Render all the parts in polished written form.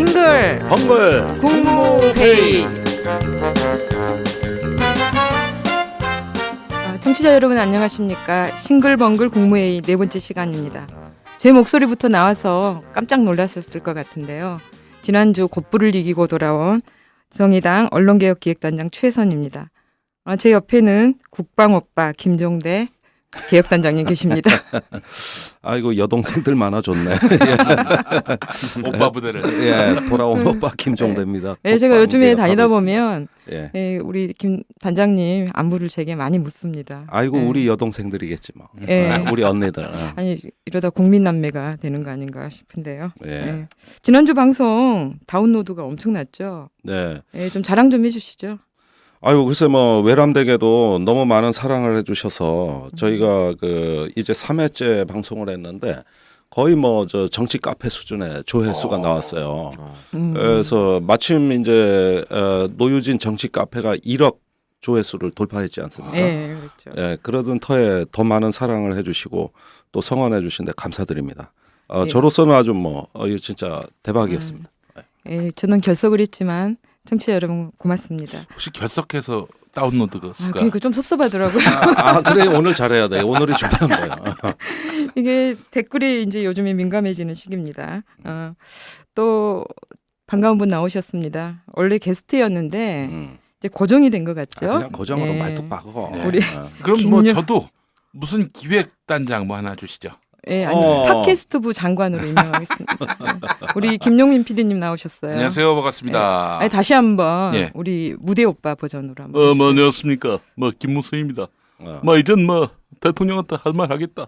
싱글 벙글 국무회의. 청취자 여러분 안녕하십니까? 싱글벙글 국무회의 네 번째 시간입니다. 제 목소리부터 나와서 깜짝 놀랐었을 것 같은데요. 지난주 곧불을 이기고 돌아온 정의당 언론개혁기획단장 최선입니다. 제 옆에는 국방오빠 김종대 개혁단장님 계십니다. 아이고 여동생들 많아졌네. 오빠 부대를. 예, 돌아온 오빠 김종대입니다. 네, 제가 요즘에 다니다 보면 예. 우리 김 단장님 안부를 제게 많이 묻습니다. 아이고 네. 우리 여동생들이겠지 뭐. 예. 우리 언니들. 아니 이러다 국민남매가 되는 거 아닌가 싶은데요. 예. 네. 지난주 방송 다운로드가 엄청났죠. 네. 네, 좀 자랑 좀 해주시죠. 아유 글쎄 뭐 외람되게도 너무 많은 사랑을 해주셔서 저희가 그 이제 3회째 방송을 했는데 거의 뭐 저 정치 카페 수준의 조회수가 나왔어요. 그래서 마침 이제 노유진 정치 카페가 1억 조회수를 돌파했지 않습니까? 네, 그렇죠. 예, 그러던 터에 더 많은 사랑을 해주시고 또 성원해 주신데 감사드립니다. 예. 저로서는 아주 뭐 이거 진짜 대박이었습니다. 네, 저는 결석을 했지만 청취자 여러분 고맙습니다. 혹시 결석해서 다운로드가 수가 그러니까 좀 섭섭하더라고요. 그래 오늘 잘해야 돼. 오늘이 중요한 거야. 이게 댓글이 이제 요즘에 민감해지는 시기입니다. 또 반가운 분 나오셨습니다. 원래 게스트였는데 이제 고정이 된 것 같죠? 그냥 고정으로 예. 말뚝 박어. 네. 우리 그럼 뭐 김용- 저도 무슨 기획단장 뭐 하나 주시죠. 예, 아니 어. 팟캐스트부 장관으로 임명하겠습니다. 우리 김용민 PD님 나오셨어요. 안녕하세요, 반갑습니다. 아니, 다시 한번 예. 우리 무대 오빠 버전으로 한번. 뭐 안녕하십니까. 뭐 김무수입니다. 뭐 이젠 뭐 대통령한테 할 말 하겠다.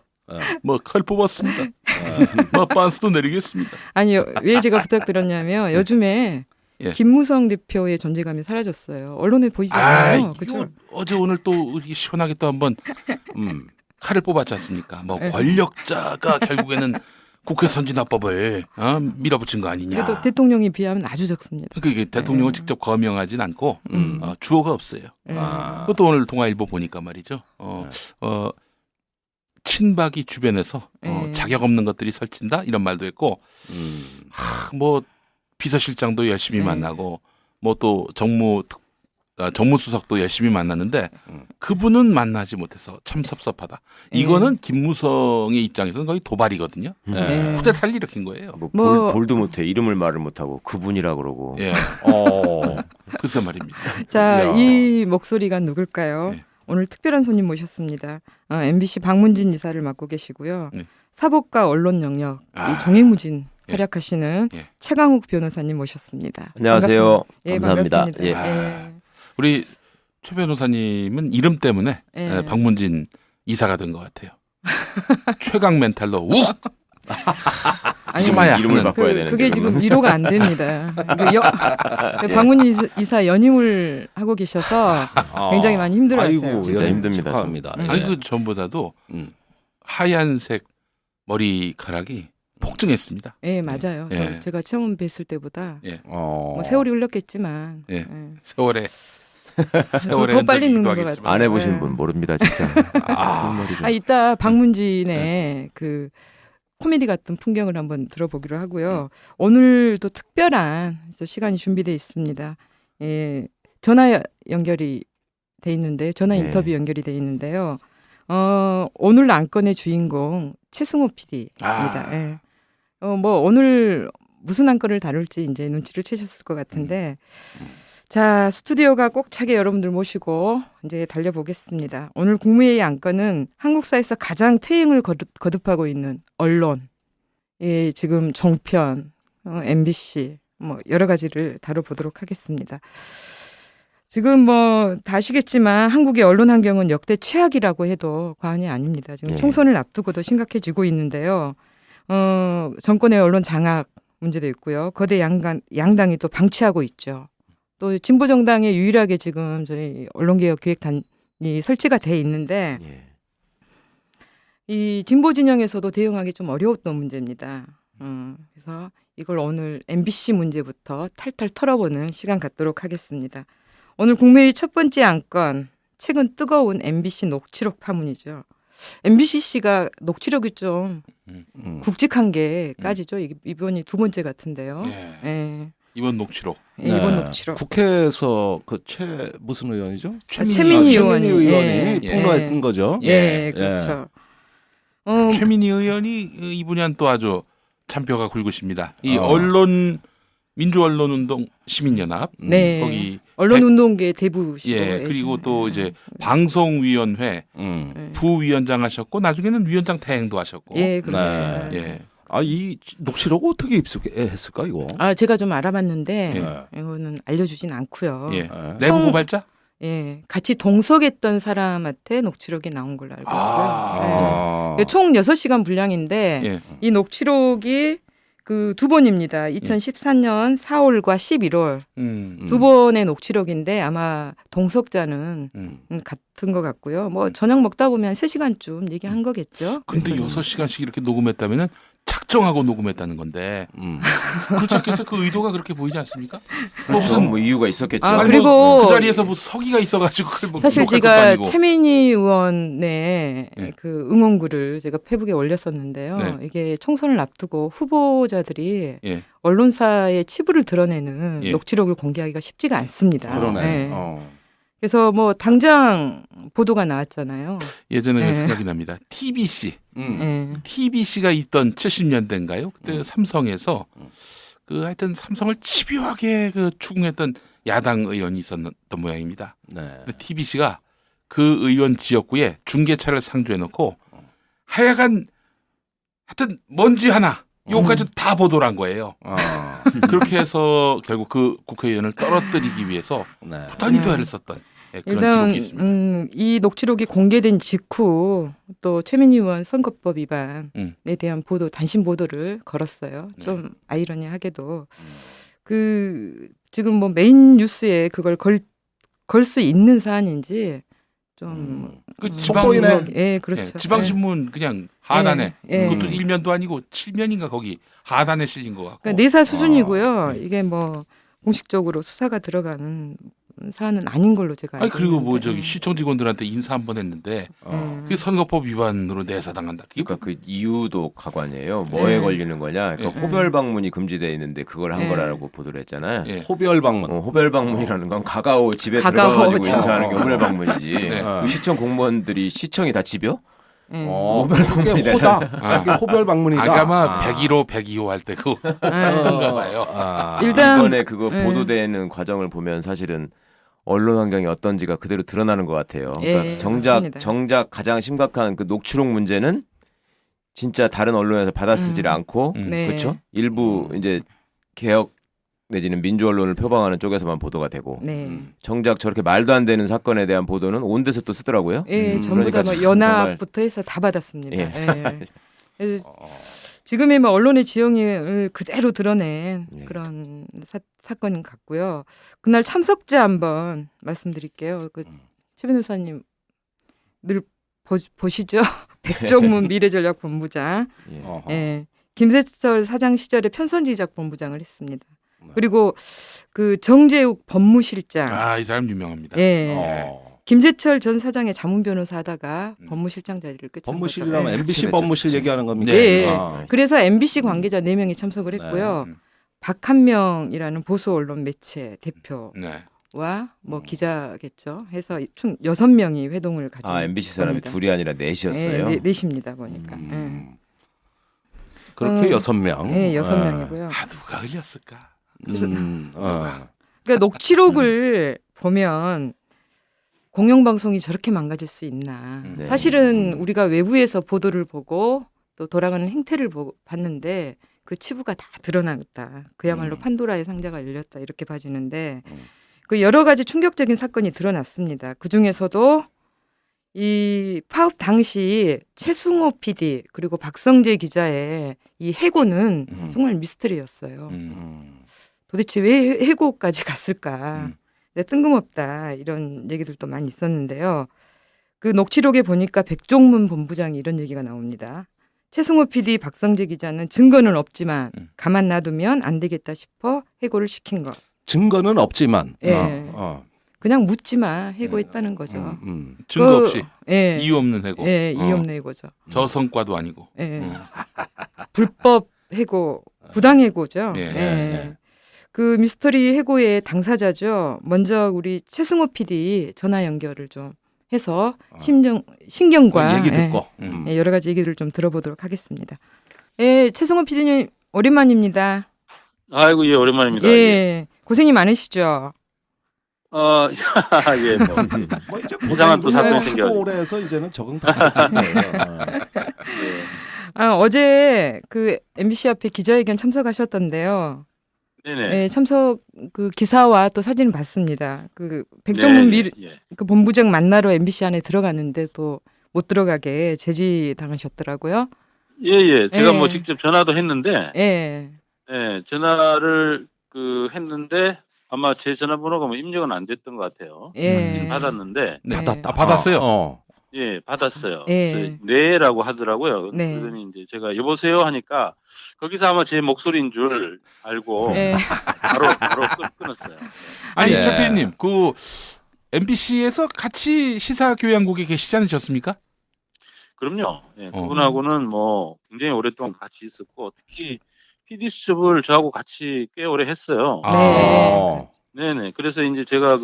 뭐 칼 뽑았습니다. 뭐 빤스도 내리겠습니다. 아니 왜 제가 부탁드렸냐면 요즘에 예. 김무성 대표의 존재감이 사라졌어요. 언론에 보이지 않아요. 그렇죠? 이거 어제 오늘 또 이렇게 시원하게 또 한번 칼을 뽑았지 않습니까? 뭐 네. 권력자가 결국에는 국회 선진화법을 밀어붙인 거 아니냐. 그래도 대통령에 비하면 아주 적습니다. 그러니까 이게 대통령을 직접 거명하진 않고 주어가 없어요. 예. 그것도 오늘 동아일보 보니까 말이죠. 친박이 주변에서 자격 없는 것들이 설친다 이런 말도 했고, 뭐 비서실장도 열심히 네. 만나고, 뭐 또 정무수석도 열심히 만났는데 그분은 만나지 못해서 참 섭섭하다. 이거는 김무성의 입장에서는 거의 도발이거든요. 네. 후대탈 일으킨 거예요. 뭐- 볼도 못해 이름을 말을 못하고 그분이라 그러고. 예, 글쎄 말입니다. 자, 이야. 이 목소리가 누굴까요? 네. 오늘 특별한 손님 모셨습니다. MBC 박문진 이사를 맡고 계시고요. 네. 사법과 언론 영역 아. 이 종횡무진 예. 활약하시는 예. 최강욱 변호사님 모셨습니다. 안녕하세요. 반갑습니다. 감사합니다. 예. 반갑습니다. 우리 최 변호사님은 이름 때문에 예. 박문진 이사가 된 것 같아요. 최강 멘탈로 욱 아니, 참아야 이름을 하는. 바꿔야 되는데. 그게 지금 위로가 안 됩니다. 박문진 이사 연임을 하고 계셔서 굉장히 많이 힘들어하세요. 아이고 진짜 여러분 힘듭니다, 축하합니다. 좀. 아니 그 전보다도 하얀색 머리카락이 폭증했습니다. 예, 맞아요. 예. 제가 처음 뵀을 때보다 예, 뭐 세월이 흘렀겠지만 예. 예. 세월에 더 빨리 늙는 것 같아요. 안 해보신 네. 분 모릅니다 진짜. 흰머리 좀. 이따 박문진의 그 코미디 같은 풍경을 한번 들어보기로 하고요. 오늘도 특별한 시간이 준비되어 있습니다. 예, 전화 연결이 돼 있는데 전화 네. 인터뷰 연결이 돼 있는데요. 오늘 안건의 주인공 최승호 PD입니다. 예. 뭐 오늘 무슨 안건을 다룰지 이제 눈치를 채셨을 것 같은데, 자 스튜디오가 꼭 차게 여러분들 모시고 이제 달려보겠습니다. 오늘 국무회의 안건은 한국사에서 가장 퇴행을 거듭하고 있는 언론, 예, 지금 종편, MBC 뭐 여러 가지를 다뤄보도록 하겠습니다. 지금 뭐 다 아시겠지만 한국의 언론 환경은 역대 최악이라고 해도 과언이 아닙니다. 지금 예. 총선을 앞두고도 심각해지고 있는데요. 정권의 언론 장악 문제도 있고요. 거대 양당이 또 방치하고 있죠. 또 진보 정당에 유일하게 지금 저희 언론개혁기획단이 설치가 돼 있는데 예. 이 진보 진영에서도 대응하기 좀 어려웠던 문제입니다. 그래서 이걸 오늘 MBC 문제부터 탈탈 털어보는 시간 갖도록 하겠습니다. 오늘 국무회의 첫 번째 안건, 최근 뜨거운 MBC 녹취록 파문이죠. MBC가 녹취록이 좀 굵직한 게까지죠. 이번이 두 번째 같은데요. 예. 예. 이번 녹취록. 예, 이번 녹취록. 국회에서 그 무슨 의원이죠? 최민희 의원이 의원이 예. 폭로했던 거죠. 예, 그렇죠. 최민희 의원이 이 분야는 또 아주 잔뼈가 굵으십니다. 이 민주언론운동 시민연합 네. 거기 언론운동계 대부시죠. 예, 그리고 또 이제 방송위원회 부위원장 하셨고 나중에는 위원장 태행도 하셨고. 예, 그렇죠. 네. 예. 이 녹취록 어떻게 입수했을까 이거? 제가 좀 알아봤는데 이거는 알려주진 않고요. 예. 내부 고발자? 예, 같이 동석했던 사람한테 녹취록이 나온 걸로 알고 있고요. 예. 총 6시간 분량인데 예. 이 녹취록이 그 두 번입니다. 2014년 4월과 11월 두 번의 녹취록인데 아마 동석자는 같은 것 같고요. 뭐 저녁 먹다 보면 3시간쯤 얘기한 거겠죠. 근데 6시간씩 이렇게 녹음했다면은 작정하고 녹음했다는 건데 그렇지 않겠어요? 그 의도가 그렇게 보이지 않습니까? 뭐 그렇죠. 무슨 뭐 이유가 있었겠죠. 아, 아니 그리고 뭐 그 자리에서 뭐 서기가 있어가지고 그걸 뭐 사실 녹할 것도 제가 아니고. 최민희 의원의 예. 그 응원글을 제가 페북에 올렸었는데요. 네. 이게 총선을 앞두고 후보자들이 예. 언론사의 치부를 드러내는 예. 녹취록을 공개하기가 쉽지가 않습니다. 그러네. 네. 그래서 뭐 당장 보도가 나왔잖아요. 예전에 네. 생각이 납니다. TBC. 네. TBC가 있던 70년대인가요? 그때 삼성에서 그 하여튼 삼성을 집요하게 그 추궁했던 야당 의원이 있었던 모양입니다. 네. 근데 TBC가 그 의원 지역구에 중계차를 상주해 놓고 하여간 하여튼 먼지 하나 요까지 다 보도를 한 거예요. 그렇게 해서 결국 그 국회의원을 떨어뜨리기 위해서 네. 부단히 대화를 썼던 그런 일단 기록이 있습니다. 이 녹취록이 공개된 직후 또 최민희 의원 선거법 위반에 대한 보도, 단신 보도를 걸었어요. 좀 아이러니하게도 그 지금 뭐 메인 뉴스에 그걸 걸 수 있는 사안인지 좀 그 지방 속보이네. 예, 그렇죠. 예, 지방신문 그냥 하단에 예. 그것도 1면도 아니고 7면인가 거기 하단에 실린 것 같고. 그러니까 내사 수준이고요. 이게 뭐 공식적으로 수사가 들어가는 사안은 아닌 걸로 제가 아니 알고 그리고 뭐 있는데. 저기 시청 직원들한테 인사 한 번 했는데 그게 선거법 위반으로 내사당한다. 그러니까 그 이유도 가관이에요. 뭐에 네. 걸리는 거냐? 그러니까 호별 방문이 금지돼 있는데 그걸 한 네. 거라고 보도를 했잖아요. 예. 호별 방문. 호별 방문이라는 건 가가오 집에 가가오 들어가가지고 집. 인사하는 게 호별 방문이지. 네. 그 시청 공무원들이 시청이 다 집이요? 호별 방문이 호다. 그게 호별 방문이다. 아마 101호 102호 할 때 그런가 봐요. 일단 이번에 그거 네. 보도되는 과정을 보면 사실은 언론 환경이 어떤지가 그대로 드러나는 것 같아요. 그러니까 예, 정작 맞습니다. 가장 심각한 그 녹취록 문제는 진짜 다른 언론에서 받아쓰질 않고 네. 그렇죠? 일부 이제 개혁 내지는 민주 언론을 표방하는 쪽에서만 보도가 되고 네. 정작 저렇게 말도 안 되는 사건에 대한 보도는 온 데서 또 쓰더라고요. 예, 전부 그러니까 다 뭐 참 연합부터 해서 다 받았습니다. 예. 예. 그래서 지금의 뭐 언론의 지형을 그대로 드러낸 예. 그런 사건 같고요. 그날 참석자 한번 말씀드릴게요. 최 변호사님 늘 보시죠? 백종문 미래전략본부장, 예. 예. 김세철 사장 시절에 편선지작본부장을 했습니다. 그리고 그 정재욱 법무실장, 이 사람 유명합니다. 예. 김재철 전 사장의 자문 변호사 하다가 법무실장 자리를 끝낸 법무실이라면 거죠. MBC 그치, 법무실 그치. 얘기하는 겁니까? 네. 아. 그래서 MBC 관계자 4명이 참석을 했고요. 박한명이라는 보수 언론 매체 대표와 네. 뭐 기자겠죠. 해서 총 6명이 회동을 가진 MBC 사람이 겁니다. 둘이 아니라 넷이었어요. 네, 넷입니다 보니까. 그렇게 6명. 네, 6명이고요. 누가 흘렸을까? 그러니까 녹취록을 보면 공영방송이 저렇게 망가질 수 있나. 네. 사실은 우리가 외부에서 보도를 보고 또 돌아가는 행태를 봤는데 그 치부가 다 드러났다. 그야말로 판도라의 상자가 열렸다. 이렇게 봐지는데 그 여러 가지 충격적인 사건이 드러났습니다. 그중에서도 이 파업 당시 최승호 PD 그리고 박성재 기자의 이 해고는 정말 미스터리였어요. 도대체 왜 해고까지 갔을까? 뜬금없다 이런 얘기들도 많이 있었는데요. 그 녹취록에 보니까 백종문 본부장이 이런 얘기가 나옵니다. 최승호 PD, 박성재 기자는 증거는 없지만 가만 놔두면 안 되겠다 싶어 해고를 시킨 것. 증거는 없지만. 예. 그냥 묻지마 해고했다는 거죠. 증거 없이 예, 이유 없는 해고. 예, 이유 없는 해고죠. 저성과도 아니고. 예. 불법 해고, 부당 해고죠. 예. 예. 그 미스터리 해고의 당사자죠. 먼저 우리 최승호 PD 전화 연결을 좀 해서 신경과 얘기 듣고. 예, 여러 가지 얘기를 좀 들어보도록 하겠습니다. 예, 최승호 PD님 오랜만입니다. 아이고, 예, 오랜만입니다. 예, 고생이 많으시죠. 예, 뭐. 뭐 이제 이상한 또 사건이 하도 생겨가지고. 오래 해서 이제는 적응 다 하신 거예요. 예. 어제 그 MBC 앞에 기자회견 참석하셨던데요. 네네. 예, 참석 그 기사와 또 사진을 봤습니다. 그 백종문 네, 예. 그 본부장 만나러 MBC 안에 들어갔는데 또 못 들어가게 제지 당하셨더라고요. 예, 예. 제가 예. 뭐 직접 전화도 했는데, 예, 예, 전화를 했는데, 아마 제 전화번호가 뭐 입력은 안 됐던 것 같아요. 예. 받았는데, 네. 받았다. 받았어요. 예, 받았어요. 예. 그래서 네라고 하더라고요. 네. 그러더니 이제 제가 여보세요 하니까, 거기서 아마 제 목소리인 줄 알고, 예. 바로 끊었어요. 아니 예. 최 PD님 그 MBC에서 같이 시사교양국에 계시지 않으셨습니까? 그럼요. 예, 그분하고는 뭐 굉장히 오랫동안 같이 있었고 특히 PD 수첩을 저하고 같이 꽤 오래 했어요. 네. 네네. 그래서 이제 제가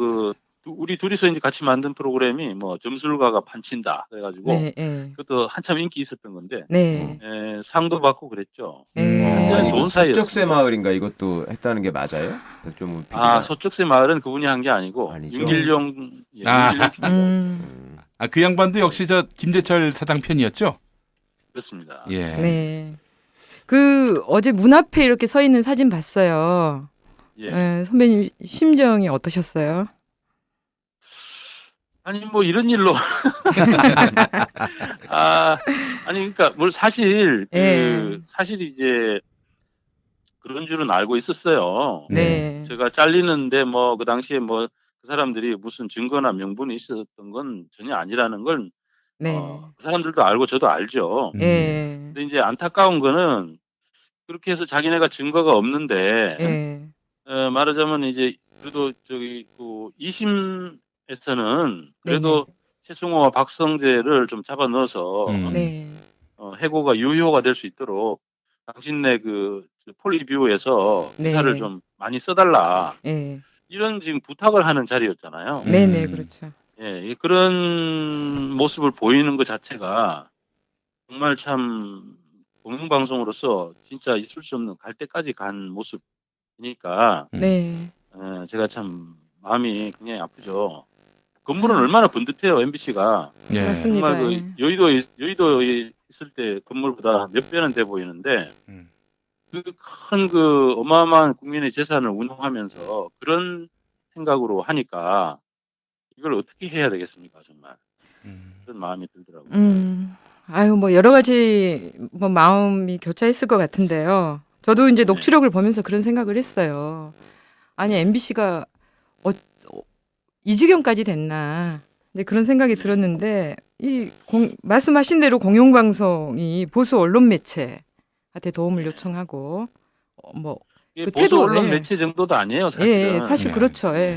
우리 둘이서 이제 같이 만든 프로그램이 뭐 점술가가 판친다 그래가지고 네, 예. 그것도 한참 인기 있었던 건데 네. 예, 상도 받고 그랬죠. 예. 굉장히 좋은 사이였어요. 소쩍새 마을인가 이것도 했다는 게 맞아요? 백종문 PD가? 아 소쩍새 마을은 그분이 한 게 아니고 아니죠. 윤길용 예, 아. 윤길용 PD가 그 양반도 역시 저 김재철 사장 편이었죠? 그렇습니다. 예. 네. 그 어제 문 앞에 이렇게 서 있는 사진 봤어요. 예. 예, 선배님 심정이 어떠셨어요? 아니 뭐 이런 일로 아니 그러니까 뭘 사실 예. 사실 이제 그런 줄은 알고 있었어요. 네. 제가 잘리는데 뭐 그 당시에 뭐 그 사람들이 무슨 증거나 명분이 있었던 건 전혀 아니라는 걸 네. 그 사람들도 알고 저도 알죠. 예. 근데 이제 안타까운 거는 그렇게 해서 자기네가 증거가 없는데 예. 말하자면 이제 그래도 저기 또 2심에서는 그래도 최승호와 박성재를 좀 잡아 넣어서 네. 해고가 유효가 될 수 있도록 당신네 폴리뷰에서 네. 기사를 좀 많이 써달라 예. 이런 지금 부탁을 하는 자리였잖아요. 네, 네, 그렇죠. 예, 그런 모습을 보이는 것 자체가 정말 참 공영방송으로서 진짜 있을 수 없는 갈 때까지 간 모습이니까 네. 제가 참 마음이 굉장히 아프죠. 건물은 얼마나 번듯해요, MBC가. 예. 맞습니다. 정말 예. 여의도에 있을 때 건물보다 몇 배는 돼 보이는데 큰 어마어마한 국민의 재산을 운용하면서 그런 생각으로 하니까 이걸 어떻게 해야 되겠습니까, 정말. 그런 마음이 들더라고요. 아유, 뭐 여러 가지 뭐 마음이 교차했을 것 같은데요. 저도 이제 녹취록을 보면서 그런 생각을 했어요. 아니, MBC가 이 지경까지 됐나. 이제 그런 생각이 들었는데 말씀하신 대로 공영방송이 보수 언론 매체한테 도움을 요청하고 이게 그 보수 태도, 언론 예. 매체 정도도 아니에요, 사실은. 예, 사실 네. 그렇죠. 예.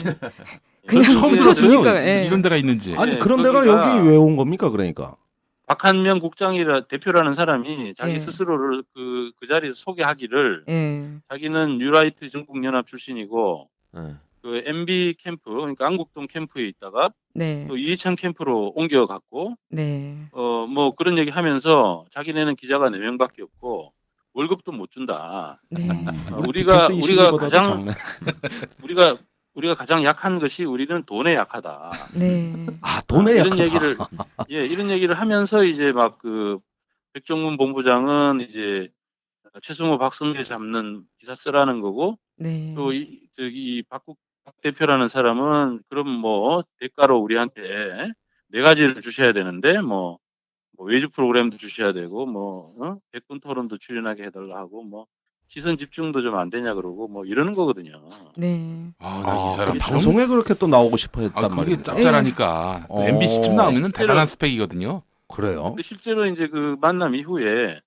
그냥 처음 붙였으니까, 들었어요. 예. 이런 데가 있는지. 아니 네, 그런 데가 거기가- 여기 왜 온 겁니까? 그러니까. 박한명 대표라는 사람이 자기 예. 스스로를 그 자리에서 소개하기를 예. 자기는 뉴라이트 전국연합 출신이고 네. 그 MB 캠프 그러니까 안국동 캠프에 있다가 네. 또 이해창 캠프로 옮겨갔고 네. 뭐 그런 얘기 하면서 자기네는 기자가 4명밖에 없고 월급도 못 준다. 네. 우리가 디펜스 22보다도 가장 작네. 우리가 가장 약한 것이 우리는 돈에 약하다. 네. 아 돈에 이런 약하다. 얘기를 이런 얘기를 하면서 이제 막 백종문 본부장은 이제 최승호 박성재 잡는 기사 쓰라는 거고 네. 또 박 대표라는 사람은 그럼 뭐 대가로 우리한테 4가지를 주셔야 되는데 뭐 외주 프로그램도 주셔야 되고 백분 토론도 출연하게 해달라 하고 뭐 시선 집중도 좀 안 되냐 그러고 뭐 이러는 거거든요. 네. 나 이 사람 좀- 방송에 그렇게 또 나오고 싶어 했단 그게 말입니다. 짭짤하니까 또 MBC쯤 나오면은 대단한 스펙이거든요. 그래요? 근데 실제로 이제 그 만남 이후에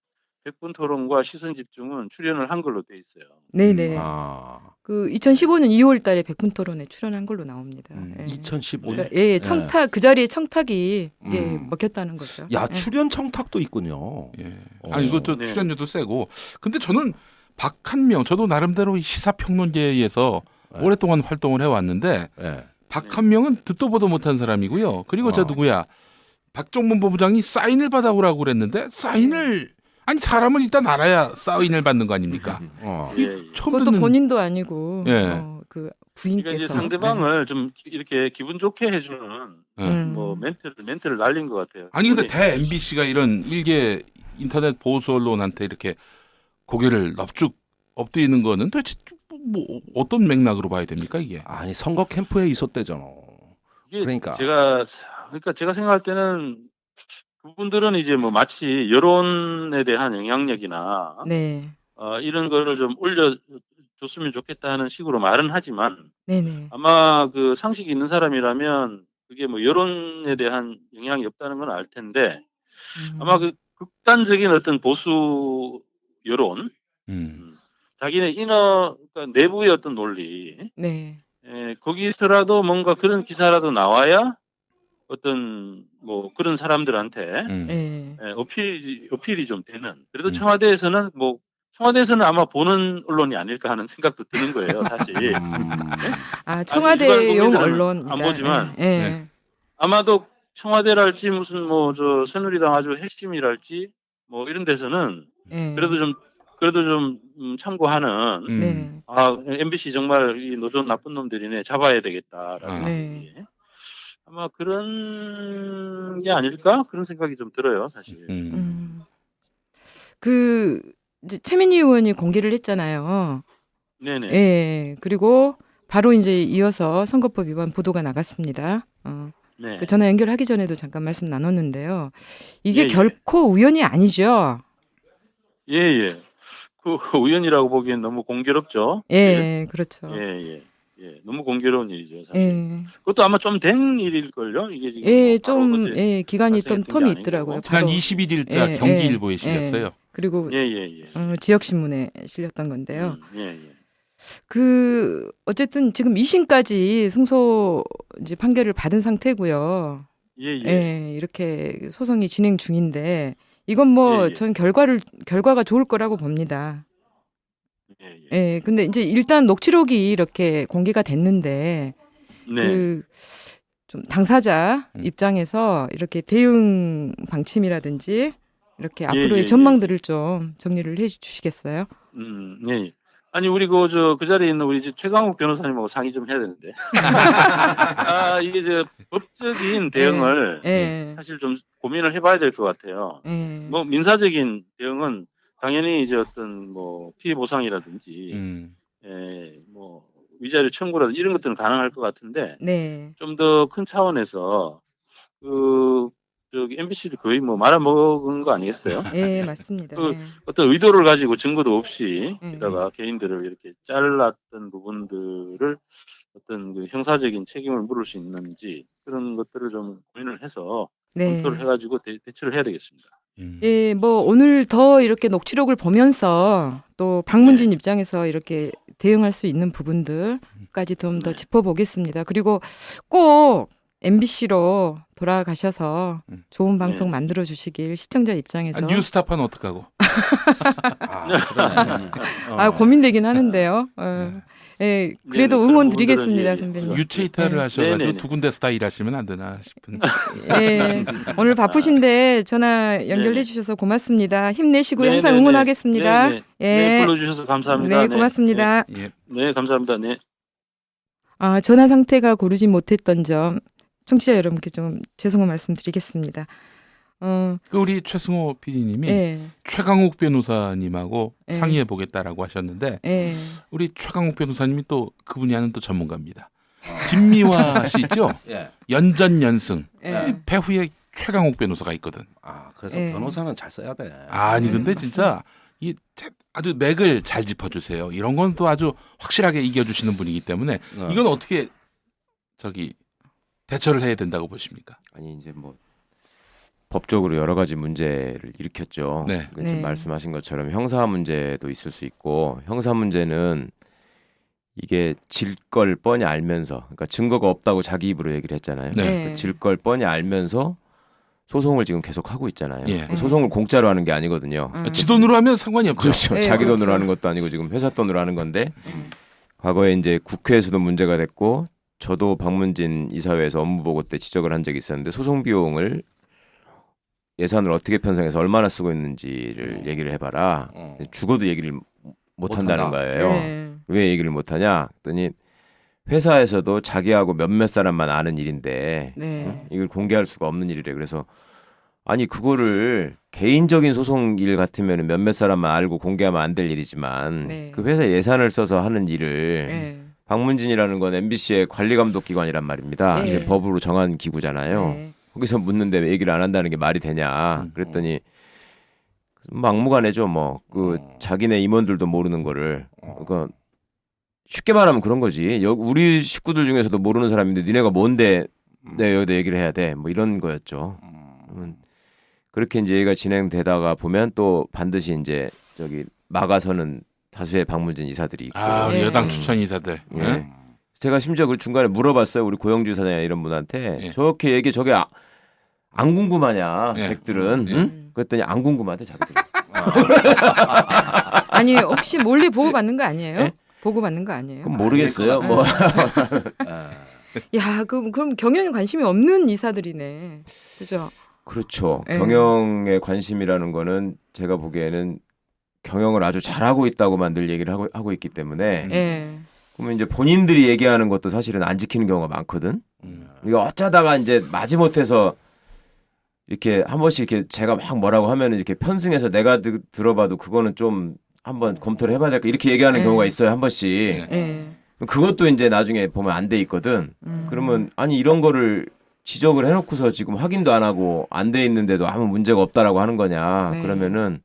백분 토론과 시선 집중은 출연을 한 걸로 돼 있어요. 네네. 아 그 2015년 2월 달에 백분 토론에 출연한 걸로 나옵니다. 예. 2015년. 그러니까 예, 청탁 그 자리에 청탁이 이게 음. 먹혔다는 거죠. 야 예. 출연 청탁도 있군요. 예. 아니 이것도 네. 출연료도 세고. 근데 저는 박한명 저도 나름대로 이 시사평론계에서 네. 오랫동안 활동을 해왔는데 예. 박한명은 듣도 보도 못한 사람이고요. 그리고 저 누구야 박종문 본부장이 사인을 받아오라고 그랬는데 사인을 아니 사람은 일단 알아야 사인을 받는 거 아닙니까? 어. 예, 예. 처음 그것도 듣는 본인도 아니고 예. 그 그러니까 이제 부인께서 상대방을 좀 이렇게 기분 좋게 해주는 예. 뭐 멘트를 날린 것 같아요. 아니 근데 우리- 대 MBC가 이런 일개 인터넷 보수 언론한테 이렇게 고개를 넙죽 엎드리는 거는 도대체 뭐 어떤 맥락으로 봐야 됩니까 이게? 아니 선거 캠프에 있었대잖아. 이게 그러니까. 제가 생각할 때는 그분들은 이제 뭐 마치 여론에 대한 영향력이나 네. 이런 거를 좀 올려줬으면 좋겠다 하는 식으로 말은 하지만 네네. 아마 그 상식이 있는 사람이라면 그게 뭐 여론에 대한 영향이 없다는 건 알 텐데 아마 그 극단적인 어떤 보수 여론, 자기네 그러니까 내부의 어떤 논리, 네. 거기서라도 뭔가 그런 기사라도 나와야 어떤 뭐 그런 사람들한테 네. 어필이 좀 되는. 그래도 음. 청와대에서는 아마 보는 언론이 아닐까 하는 생각도 드는 거예요, 사실. 아 일반 청와대용 국민들은 언론 안 보지만. 예. 예. 아마도 청와대랄지 무슨 뭐 저 새누리당 아주 핵심이랄지 뭐 이런 데서는 예. 그래도 좀 참고하는 네. MBC 정말 이 노조 나쁜 놈들이네 잡아야 되겠다라는 네. 생각이. 아마 그런 게 아닐까 그런 생각이 좀 들어요 사실. 그 이제 최민희 의원이 공개를 했잖아요. 네네. 예. 그리고 바로 이제 이어서 선거법 위반 보도가 나갔습니다. 네. 그 전화 연결하기 전에도 잠깐 말씀 나눴는데요. 이게 예, 예. 결코 우연이 아니죠. 예예. 그 우연이라고 보기엔 너무 공교롭죠. 예, 그렇죠. 예. 너무 공교로운 일이죠 사실. 예, 그것도 아마 좀 된 일일걸요. 이게 지금 예, 뭐 바로 좀 어제 예, 기간이 좀 발생했던 게 텀이 아니고. 있더라고요. 지난 바로. 21일자 예, 경기일보에 예, 실렸어요. 그리고 예예예. 지역 신문에 실렸던 건데요. 예. 그 어쨌든 지금 2심까지 승소 이제 판결을 받은 상태고요. 예. 예, 이렇게 소송이 진행 중인데 이건 뭐 예, 예. 전 결과가 좋을 거라고 봅니다. 예. 예, 근데 이제 일단 녹취록이 이렇게 공개가 됐는데 네. 그 좀 당사자 음. 입장에서 이렇게 대응 방침이라든지 이렇게 앞으로의 예. 전망들을 좀 정리를 해 주시겠어요? 예. 아니 우리 그 자리에 있는 우리 최강욱 변호사님하고 상의 좀 해야 되는데. 이게 법적인 대응을 예. 사실 좀 고민을 해봐야 될 것 같아요. 예. 뭐 민사적인 대응은 당연히 이제 어떤 뭐 피해 보상이라든지, 뭐 위자료 청구라든지 이런 것들은 가능할 것 같은데 네. 좀 더 큰 차원에서 MBC를 거의 뭐 말아먹은 거 아니겠어요? 예, 맞습니다. 그 예. 어떤 의도를 가지고 증거도 없이 음. 게다가 개인들을 이렇게 잘랐던 부분들을 어떤 그 형사적인 책임을 물을 수 있는지 그런 것들을 좀 고민을 해서 네. 검토를 해가지고 대처를 해야 되겠습니다. 예, 뭐 오늘 더 이렇게 녹취록을 보면서 또 박문진 입장에서 이렇게 대응할 수 있는 부분들까지 좀 더 네. 짚어보겠습니다. 그리고 꼭 MBC로 돌아가셔서 좋은 방송 네. 만들어 주시길 시청자 입장에서 뉴스타파는 어떡하고? 아, 고민되긴 하는데요. 예, 그래도 네, 응원 그런 드리겠습니다, 부분들은 예, 선배님. 유체 이탈을 네. 하셔가지고 네네네. 두 군데 스타 일하시면 안 되나 싶은. 예, 오늘 바쁘신데 전화 연결해 네네. 주셔서 고맙습니다. 힘내시고 항상 네네네. 응원하겠습니다. 네네. 예. 네, 불러주셔서 감사합니다. 네, 고맙습니다. 예. 네, 감사합니다. 네. 전화 상태가 고르지 못했던 점 청취자 여러분께 좀 죄송한 말씀 드리겠습니다. 그 우리 최승호 PD님이 예, 최강욱 변호사님하고 예. 상의해 보겠다라고 하셨는데 예, 우리 최강욱 변호사님이 또 그 분야는 또 전문가입니다. 김미화 씨 있죠? 예. 연전연승 예. 배후에 최강욱 변호사가 있거든. 그래서 예. 변호사는 잘 써야 돼. 아니 근데 진짜 이 아주 맥을 잘 짚어주세요. 이런 건 또 아주 확실하게 이겨주시는 분이기 때문에 이건 어떻게 대처를 해야 된다고 보십니까? 아니 이제 뭐 법적으로 여러 가지 문제를 일으켰죠. 네. 지금 네. 말씀하신 것처럼 형사 문제도 있을 수 있고 형사 문제는 이게 질 걸 뻔히 알면서, 그러니까 증거가 없다고 자기 입으로 얘기를 했잖아요. 네. 질 걸 뻔히 알면서 소송을 지금 계속 하고 있잖아요. 예. 소송을 공짜로 하는 게 아니거든요. 지 돈으로 하면 상관이 없죠. 그렇죠. 네, 자기 그렇죠. 돈으로 하는 것도 아니고 지금 회사 돈으로 하는 건데 과거에 이제 국회에서도 문제가 됐고 저도 박문진 이사회에서 업무 보고 때 지적을 한 적이 있었는데 소송 비용을 예산을 어떻게 편성해서 얼마나 쓰고 있는지를 얘기를 해봐라. 죽어도 얘기를 못 한다는 못한다. 거예요. 네. 왜 얘기를 못 하냐? 그랬더니 회사에서도 자기하고 몇몇 사람만 아는 일인데 네. 이걸 공개할 수가 없는 일이래. 그래서 아니 그거를 개인적인 소송 일 같으면 몇몇 사람만 알고 공개하면 안 될 일이지만 네. 그 회사 예산을 써서 하는 일을 네. 박문진이라는 건 MBC의 관리감독 기관이란 말입니다. 네. 이게 법으로 정한 기구잖아요. 네. 거기서 묻는데 왜 얘기를 안 한다는 게 말이 되냐? 그랬더니 막무가내죠. 뭐 그 자기네 임원들도 모르는 거를. 그러니까 쉽게 말하면 그런 거지. 우리 식구들 중에서도 모르는 사람인데 니네가 뭔데 내 여기다 얘기를 해야 돼. 뭐 이런 거였죠. 그렇게 이제 얘기가 진행되다가 보면 또 반드시 이제 저기 막아서는 다수의 박문진 이사들이 있고. 아, 우리 네. 여당 추천 이사들. 예. 네? 제가 심지어 그 중간에 물어봤어요. 우리 고영주 사장이나 이런 분한테 예. 저렇게 얘기 저게 안 궁금하냐 예. 백들은. 예. 응? 그랬더니 안 궁금하대 자기들. 아니 혹시 몰래 보고 받는 거 아니에요? 네? 보고 받는 거 아니에요? 그럼 모르겠어요. 뭐 야, 그럼 경영에 관심이 없는 이사들이네. 그죠? 그렇죠. 예. 경영에 관심이라는 거는 제가 보기에는 경영을 아주 잘하고 있다고만 늘 얘기를 하고 있기 때문에 예. 그러면 이제 본인들이 얘기하는 것도 사실은 안 지키는 경우가 많거든. 이게 어쩌다가 이제 마지못해서 이렇게 한 번씩 이렇게 제가 막 뭐라고 하면 이렇게 편승해서 내가 들어봐도 그거는 좀 한번 검토를 해봐야 될까 이렇게 얘기하는 네. 경우가 있어요 한 번씩. 예. 그것도 이제 나중에 보면 안 돼 있거든. 그러면 아니 이런 거를 지적을 해놓고서 지금 확인도 안 하고 안 돼 있는데도 아무 문제가 없다라고 하는 거냐. 네. 그러면은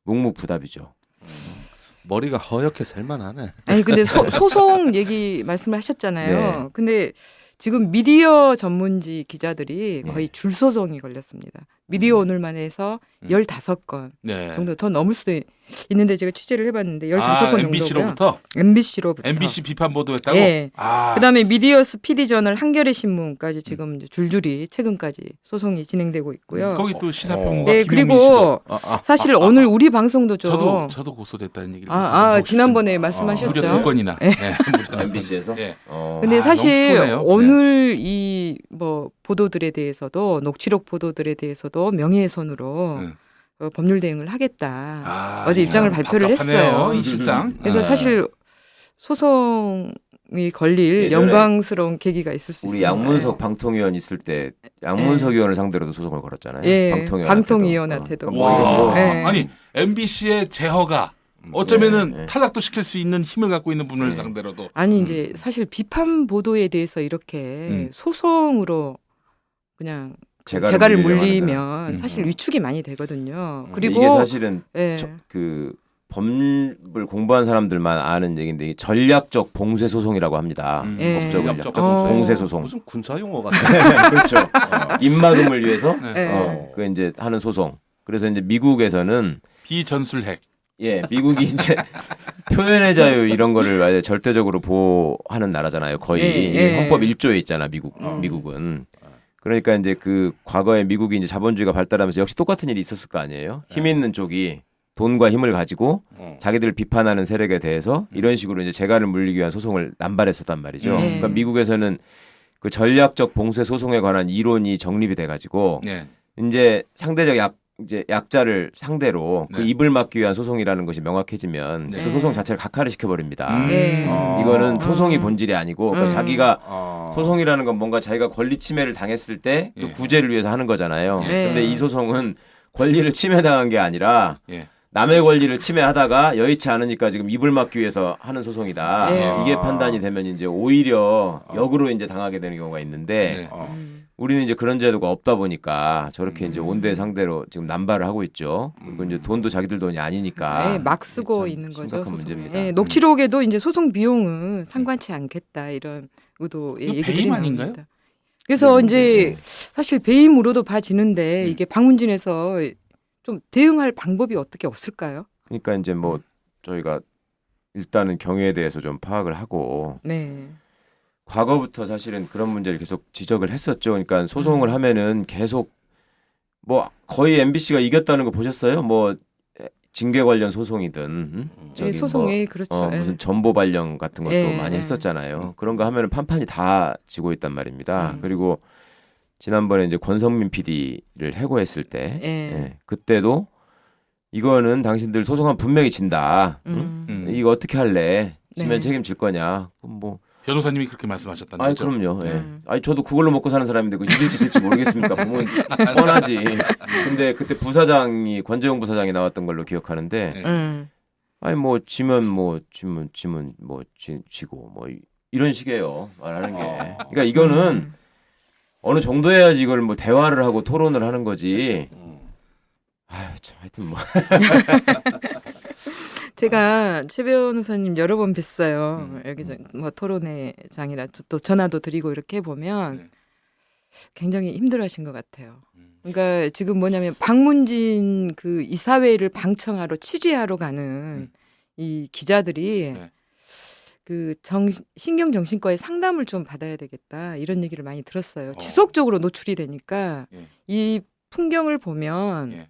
묵묵부답이죠. 머리가 허옇게 셀만하네. 아니 근데 소송 얘기 말씀을 하셨잖아요. 네. 근데 지금 미디어 전문지 기자들이 네. 거의 줄 소송이 걸렸습니다. 미디어 오늘만 해서 15건 네. 정도 더 넘을 수도 있는데 제가 취재를 해봤는데 15건 정도고요. MBC로부터 MBC로부터. MBC 비판 보도했다고. 예. 아, 그다음에 미디어스 PD 저널 한겨레 신문까지 지금 이제 줄줄이 최근까지 소송이 진행되고 있고요. 거기 또 시사평론가 네, 김용민 씨도. 그리고 사실 오늘 우리 방송도 좀 저도 고소됐다는 얘기를. 지난번에 말씀하셨죠. 무려 2건이나. 네. MBC에서. 예. 근데 아, 사실 너무 피곤해요. 오늘 이 뭐 보도들에 대해서도 녹취록 보도들에 대해서도 명예훼손으로 법률 대응을 하겠다. 어제 입장을 발표를 했어요. 이 실장. 그래서 사실 소송이 걸릴 예전에 영광스러운 계기가 있을 수 우리 있습니다. 양문석 방통위원 있을 때 양문석 의원을 상대로도 소송을 걸었잖아요. 예, 방통위원한테도. 방통위원한테도. 와, 네. 아니 MBC의 제허가 어쩌면은 네. 타락도 시킬 수 있는 힘을 갖고 있는 분을 네. 상대로도. 아니 이제 사실 비판 보도에 대해서 이렇게 소송으로 그냥 재갈을 물리면 사실 위축이 많이 되거든요. 그리고 이게 사실은 예. 그 법을 공부한 사람들만 아는 얘기인데 이게 전략적 봉쇄 소송이라고 합니다. 예. 법적으로 전략적 봉쇄 소송. 무슨 군사 용어 같아. 그렇죠. 입막음을 위해서 예. 그 이제 하는 소송. 그래서 이제 미국에서는 비전술핵. 예, 미국이 이제 표현의 자유 이런 거를 아예 절대적으로 보호하는 나라잖아요. 거의 예, 이게 예. 헌법 1조에 있잖아, 미국은. 그러니까 이제 그 과거에 미국이 이제 자본주의가 발달하면서 역시 똑같은 일이 있었을 거 아니에요. 힘 있는 쪽이 돈과 힘을 가지고 자기들을 비판하는 세력에 대해서 이런 식으로 이제 재갈을 물리기 위한 소송을 남발했었단 말이죠. 그러니까 미국에서는 그 전략적 봉쇄 소송에 관한 이론이 정립이 돼가지고 네. 이제 상대적 약자를 상대로 그 네. 입을 막기 위한 소송이라는 것이 명확해지면 네. 그 소송 자체를 각하를 시켜버립니다. 네. 이거는 소송이 본질이 아니고 그러니까 자기가 소송이 소송이라는 건 뭔가 자기가 권리 침해를 당했을 때 그 예. 구제를 위해서 하는 거잖아요. 예. 그런데 이 소송은 권리를 침해당한 게 아니라 예. 남의 권리를 침해하다가 여의치 않으니까 지금 입을 막기 위해서 하는 소송이다. 예. 이게 판단이 되면 이제 오히려 역으로 이제 당하게 되는 경우가 있는데 네. 우리는 이제 그런 제도가 없다 보니까 저렇게 이제 온대 상대로 지금 남발을 하고 있죠. 그리고 이제 돈도 자기들 돈이 아니니까 예, 막 쓰고 참 있는 거죠. 심각한 소송에. 문제입니다. 예, 녹취록에도 이제 소송 비용은 상관치 않겠다 이런 의도의 이거 얘기들이 배임 나옵니다. 아닌가요? 그래서 이제 사실 배임으로도 봐지는데 이게 방문진에서 좀 대응할 방법이 어떻게 없을까요? 그러니까 이제 뭐 저희가 일단은 경위에 대해서 좀 파악을 하고 네. 과거부터 사실은 그런 문제를 계속 지적을 했었죠. 그러니까 소송을 하면은 계속 뭐 거의 MBC가 이겼다는 거 보셨어요? 뭐 징계 관련 소송이든 예, 소송에 그렇죠. 예. 무슨 전보 발령 같은 것도 예, 많이 예. 했었잖아요. 그런 거 하면은 판판이 다 지고 있단 말입니다. 음. 그리고 지난번에 이제 권성민 PD를 해고했을 때 예. 그때도 이거는 당신들 소송하면 분명히 진다. 응? 이거 어떻게 할래? 지면 네. 책임질 거냐? 그럼 뭐 변호사님이 그렇게 말씀하셨다는 아니 거죠? 그럼요. 예. 음. 아니 저도 그걸로 먹고 사는 사람인데 그 이길지 질지 모르겠습니까? 보면 뻔하지. 근데 그때 부사장이 권재용 부사장이 나왔던 걸로 기억하는데 네. 아니 뭐 지면 지고 뭐 이런 식이에요. 말하는 게. 그러니까 이거는 어느 정도 해야지 이걸 뭐 대화를 하고 토론을 하는 거지. 아유 참 하여튼 뭐. 제가 최 변호사님 여러 번 뵀어요. 여기 뭐 토론회장이라 또 전화도 드리고 이렇게 보면 네. 굉장히 힘들어하신 것 같아요. 그러니까 지금 뭐냐면 박문진 그 이사회를 방청하러 취재하러 가는 이 기자들이 네. 그 신경정신과의 상담을 좀 받아야 되겠다 이런 얘기를 많이 들었어요. 지속적으로 노출이 되니까 예. 이 풍경을 보면 예.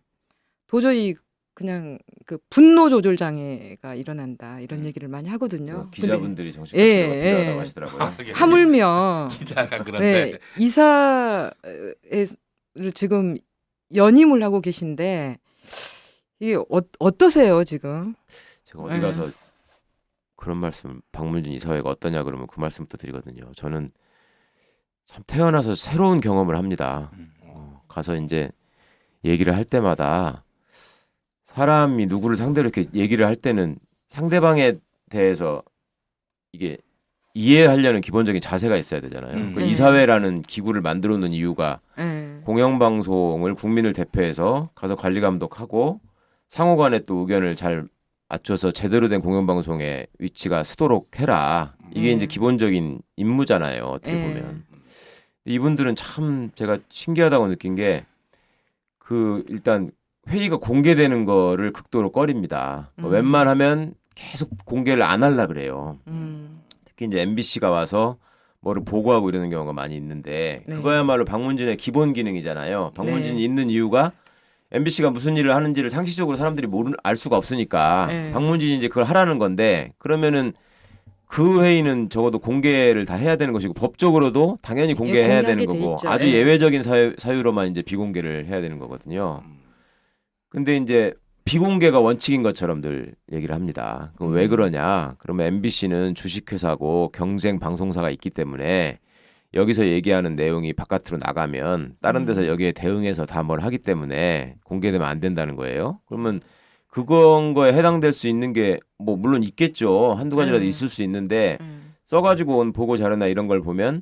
도저히 그냥 그 분노 조절 장애가 일어난다 이런 얘기를 많이 하거든요. 뭐 기자분들이 정신 예, 치료가 필요하다고 예. 하시더라고요. 이게 하물며 기자가 그런데 네, 이사를 지금 연임을 하고 계신데 이게 어떠세요 지금? 제가 어디 가서 그런 말씀 박문진 이사회가 어떠냐 그러면 그 말씀부터 드리거든요. 저는 참 태어나서 새로운 경험을 합니다. 가서 이제 얘기를 할 때마다 사람이 누구를 상대로 이렇게 얘기를 할 때는 상대방에 대해서 이게 이해하려는 기본적인 자세가 있어야 되잖아요. 그 이사회라는 기구를 만들어 놓은 이유가 공영방송을 국민을 대표해서 가서 관리 감독하고 상호간에 또 의견을 잘 맞춰서 제대로 된 공영방송의 위치가 서도록 해라. 이게 이제 기본적인 임무잖아요. 어떻게 보면. 이분들은 참 제가 신기하다고 느낀 게 그 일단 회의가 공개되는 거를 극도로 꺼립니다. 웬만하면 계속 공개를 안 하려 그래요. 특히 이제 MBC가 와서 뭐를 보고하고 이러는 경우가 많이 있는데 그거야말로 박문진의 기본 기능이잖아요. 박문진이 있는 이유가 MBC가 무슨 일을 하는지를 상식적으로 사람들이 알 수가 없으니까 박문진이 이제 그걸 하라는 건데 그러면은 그 회의는 적어도 공개를 다 해야 되는 것이고 법적으로도 당연히 공개해야 되는 거고 아주 예외적인 사유로만 이제 비공개를 해야 되는 거거든요. 근데 이제 비공개가 원칙인 것처럼 늘 얘기를 합니다. 그럼 왜 그러냐? 그러면 MBC는 주식회사고 경쟁 방송사가 있기 때문에 여기서 얘기하는 내용이 바깥으로 나가면 다른 데서 여기에 대응해서 다 뭘 하기 때문에 공개되면 안 된다는 거예요. 그러면 그건 거에 해당될 수 있는 게 뭐 물론 있겠죠. 한두 가지라도 있을 수 있는데 써가지고 온 보고 자료나 이런 걸 보면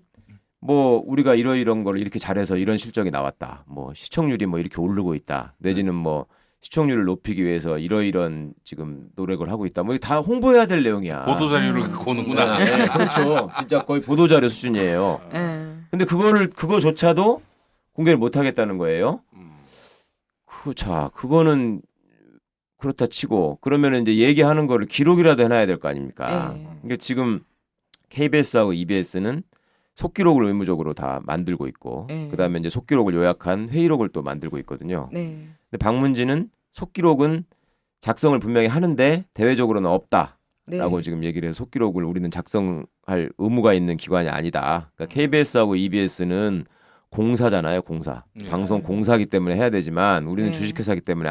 뭐 우리가 이런 걸 이렇게 잘해서 이런 실적이 나왔다. 뭐 시청률이 뭐 이렇게 오르고 있다. 내지는 뭐 시청률을 높이기 위해서 이런 지금 노력을 하고 있다. 뭐 다 홍보해야 될 내용이야. 보도 자료를 갖고 오는구나. 네, 그렇죠. 진짜 거의 보도 자료 수준이에요. 근데 그거조차도 공개를 못 하겠다는 거예요. 그거는 그렇다 치고 그러면은 이제 얘기하는 거를 기록이라도 해놔야 될 거 아닙니까? 그러니까 지금 KBS하고 EBS는 속기록을 의무적으로 다 만들고 있고 그다음에 이제 속기록을 요약한 회의록을 또 만들고 있거든요. 근데 박문진은 속기록은 작성을 분명히 하는데 대외적으로는 없다라고 지금 얘기를 해서 속기록을 우리는 작성할 의무가 있는 기관이 아니다. 그러니까 KBS하고 EBS는 공사잖아요, 공사. 방송 공사기 때문에 해야 되지만 우리는 주식회사기 때문에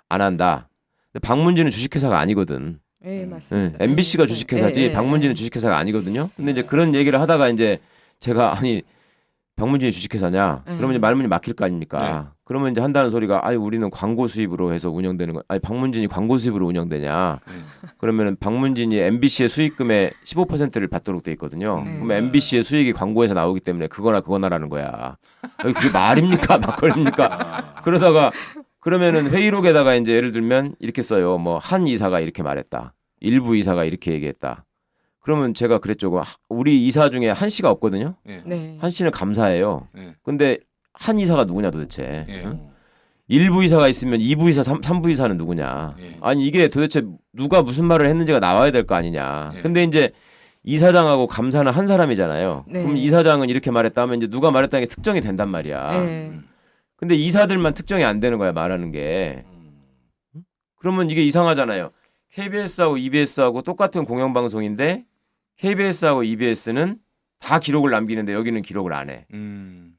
안 한다. 근데 박문진은 주식회사가 아니거든. 맞습니다. MBC가 주식회사지 박문진은 주식회사가 아니거든요. 근데 이제 그런 얘기를 하다가 이제 제가 아니 박문진이 주식회사냐? 그러면 이제 말문이 막힐 거 아닙니까? 그러면 이제 한다는 소리가 우리는 광고 수입으로 해서 운영되는 거. 아니 박문진이 광고 수입으로 운영되냐? 그러면은 박문진이 MBC의 수익금의 15%를 받도록 돼 있거든요. 그럼 MBC의 수익이 광고에서 나오기 때문에 그거나라는 거야. 그게 말입니까? 막걸리입니까? 그러다가 그러면은 회의록에다가 이제 예를 들면 이렇게 써요. 뭐 한 이사가 이렇게 말했다. 일부 이사가 이렇게 얘기했다. 그러면 제가 그랬죠. 우리 이사 중에 한 씨가 없거든요. 한 씨는 감사해요. 근데 한 이사가 누구냐 도대체. 응? 1부 이사가 있으면 2부 이사, 3부 이사는 누구냐. 예. 아니 이게 도대체 누가 무슨 말을 했는지가 나와야 될 거 아니냐. 예. 근데 이제 이사장하고 감사는 한 사람이잖아요. 네. 그럼 이사장은 이렇게 말했다면 이제 누가 말했다는 게 특정이 된단 말이야. 네. 근데 이사들만 특정이 안 되는 거야, 말하는 게. 그러면 이게 이상하잖아요. KBS하고 EBS하고 똑같은 공영방송인데 KBS하고 EBS는 다 기록을 남기는데 여기는 기록을 안 해.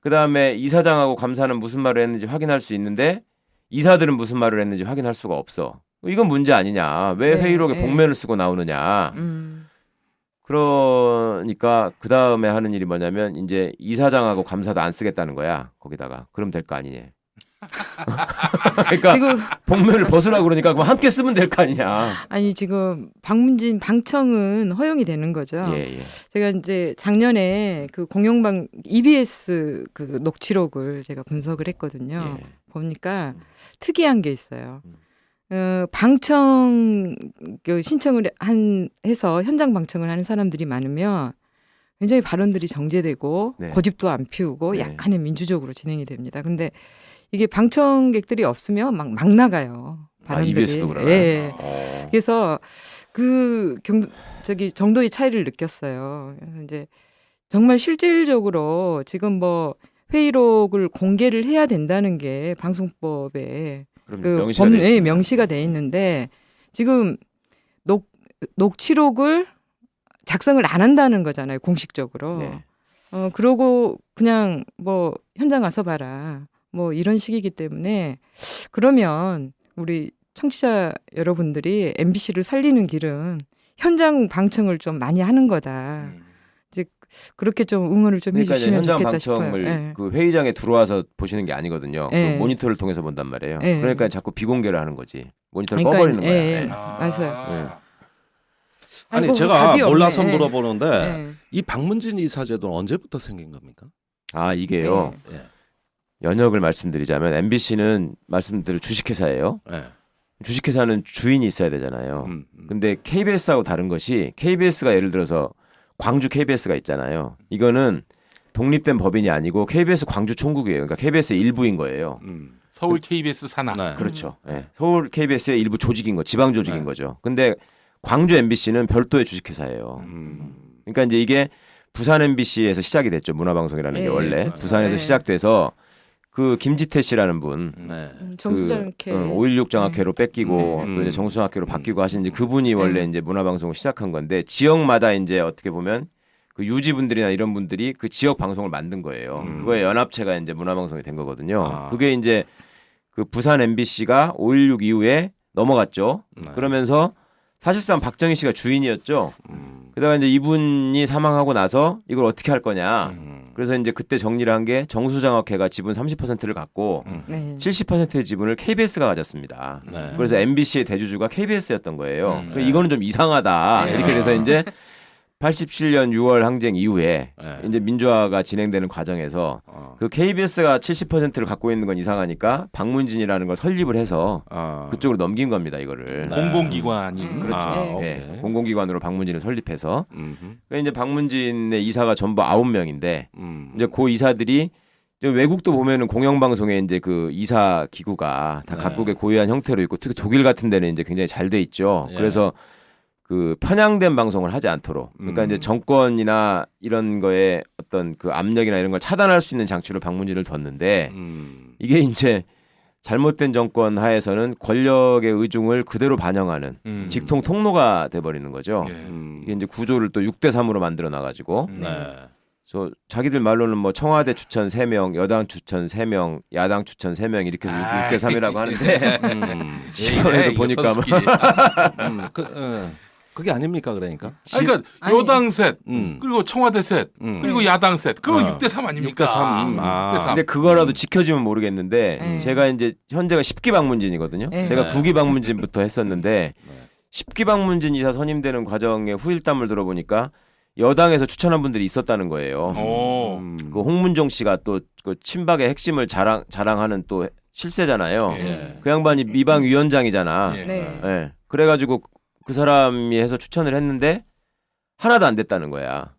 그다음에 이사장하고 감사는 무슨 말을 했는지 확인할 수 있는데 이사들은 무슨 말을 했는지 확인할 수가 없어. 이건 문제 아니냐. 왜 네, 회의록에 네. 복면을 쓰고 나오느냐. 그러니까 그 다음에 하는 일이 뭐냐면 이제 이사장하고 감사도 안 쓰겠다는 거야. 거기다가 그럼 될 거 아니냐. 그러니까 지금 복면을 벗으라고 그러니까 그럼 함께 쓰면 될 거 아니냐. 아니 지금 방문진 방청은 허용이 되는 거죠. 예, 예. 제가 이제 작년에 그 공영방 EBS 그 녹취록을 제가 분석을 했거든요. 예. 보니까 특이한 게 있어요. 방청 그 신청을 해서 현장 방청을 하는 사람들이 많으면 굉장히 발언들이 정제되고 네. 고집도 안 피우고 네. 약간의 민주적으로 진행이 됩니다. 근데 이게 방청객들이 없으면 막 나가요. 발언들이. EBS도 그러나요? 예. 그래서 그 저기 정도의 차이를 느꼈어요. 그래서 이제 정말 실질적으로 지금 뭐 회의록을 공개를 해야 된다는 게 방송법에 그럼 그 명시가 돼 있습니다. 명시가 돼 있는데 지금 녹취록을 작성을 안 한다는 거잖아요, 공식적으로. 네. 그러고 그냥 뭐 현장 가서 봐라. 뭐 이런 식이기 때문에 그러면 우리 청취자 여러분들이 MBC를 살리는 길은 현장 방청을 좀 많이 하는 거다. 이제 그렇게 좀 응원을 좀 그러니까 이제 해주시면 현장 좋겠다 방청을 싶어요. 예. 그 회의장에 들어와서 보시는 게 아니거든요. 예. 그 모니터를 통해서 본단 말이에요. 예. 그러니까 자꾸 비공개를 하는 거지. 모니터를 그러니까, 꺼버리는 거야. 예, 예. 예. 맞아요. 아니 아이고, 제가 답이 없네. 몰라서 예. 물어보는데 예. 이 방문진 이사제도는 언제부터 생긴 겁니까? 아 이게요. 예. 연역을 말씀드리자면 MBC는 말씀대로 주식회사예요. 예. 주식회사는 주인이 있어야 되잖아요. 근데 KBS하고 다른 것이 KBS가 예를 들어서 광주 KBS가 있잖아요. 이거는 독립된 법인이 아니고 KBS 광주 총국이에요. 그러니까 KBS의 일부인 거예요. 서울 KBS 산하. 네. 그렇죠. 예. 서울 KBS의 일부 조직인 거, 지방 조직인 네. 거죠. 근데 광주 MBC는 별도의 주식회사예요. 그러니까 이제 이게 부산 MBC에서 시작이 됐죠. 문화방송이라는 게 네, 원래 그렇죠. 부산에서 네. 시작돼서 그 김지태 씨라는 분, 네. 정수장학회 5.16 장학회로 뺏기고 음. 또 이제 정수장학회로 바뀌고 하신 이제 그분이 원래 음. 이제 문화방송을 시작한 건데 지역마다 이제 어떻게 보면 그 유지분들이나 이런 분들이 그 지역 방송을 만든 거예요. 그거의 연합체가 이제 문화방송이 된 거거든요. 아. 그게 이제 그 부산 MBC가 5.16 이후에 넘어갔죠. 네. 그러면서 사실상 박정희 씨가 주인이었죠. 게다가 이제 이분이 사망하고 나서 이걸 어떻게 할 거냐. 그래서 이제 그때 정리를 한 게 정수장학회가 지분 30%를 갖고 네. 70%의 지분을 KBS가 가졌습니다. 네. 그래서 MBC의 대주주가 KBS였던 거예요. 네. 이거는 좀 이상하다. 네. 이렇게 돼서 이제 87년 6월 항쟁 이후에 네. 이제 민주화가 진행되는 과정에서 그 KBS가 70%를 갖고 있는 건 이상하니까 방문진이라는 걸 설립을 해서 그쪽으로 넘긴 겁니다. 이거를. 공공기관인. 그렇죠. 예, 오케이. 공공기관으로 방문진을 설립해서 음흠. 그러니까 이제 방문진의 이사가 전부 9명인데 음. 이제 그 이사들이 이제 외국도 보면은 공영방송에 이제 그 이사 기구가 다 네. 각국의 고유한 형태로 있고 특히 독일 같은 데는 이제 굉장히 잘 돼 있죠. 예. 그래서 그 편향된 방송을 하지 않도록 그러니까 이제 정권이나 이런 거에 어떤 그 압력이나 이런 걸 차단할 수 있는 장치로 방문진을 뒀는데 이게 이제 잘못된 정권 하에서는 권력의 의중을 그대로 반영하는 직통 통로가 돼버리는 거죠. 예. 이게 이제 구조를 또 6대 3으로 만들어 놔가지고 네. 저 자기들 말로는 뭐 청와대 추천 3명, 여당 추천 3명, 야당 추천 3명 이렇게 해서 6대 3이라고 하는데 이번에도 보니까 그게 아닙니까 그러니까? 그러니까 아니. 여당 셋, 음. 그리고 청와대 셋, 음. 그리고 야당 셋. 그럼 어. 6대3 아닙니까? 6대3. 아. 6대3. 근데 그거라도 지켜지면 모르겠는데 제가 이제 현재가 10기 방문진이거든요. 네. 제가 네. 9기 방문진부터 했었는데 네. 10기 방문진 이사 선임되는 과정의 후일담을 들어보니까 여당에서 추천한 분들이 있었다는 거예요. 오. 그 홍문종 씨가 또 그 친박의 핵심을 자랑하는 또 실세잖아요. 예. 그 양반이 미방 위원장이잖아. 예. 네. 예. 그래가지고 그 사람이 해서 추천을 했는데 하나도 안 됐다는 거야.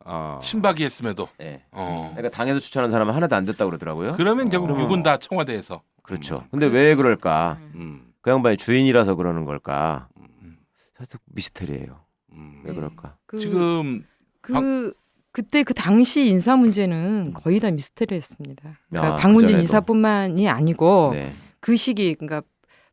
친박이 했음에도. 예. 어. 그러니까 당에서 추천한 사람은 하나도 안 됐다고 그러더라고요. 그러면 결국 6은 다 청와대에서. 그렇죠. 근데 왜 그럴까? 그 양반이 주인이라서 그러는 걸까? 살짝 미스터리예요. 왜 그럴까? 지금 그때 그 당시 인사 문제는 거의 다 미스터리였습니다. 그러니까 박문진 그전에도. 인사뿐만이 아니고 네. 그 시기, 그러니까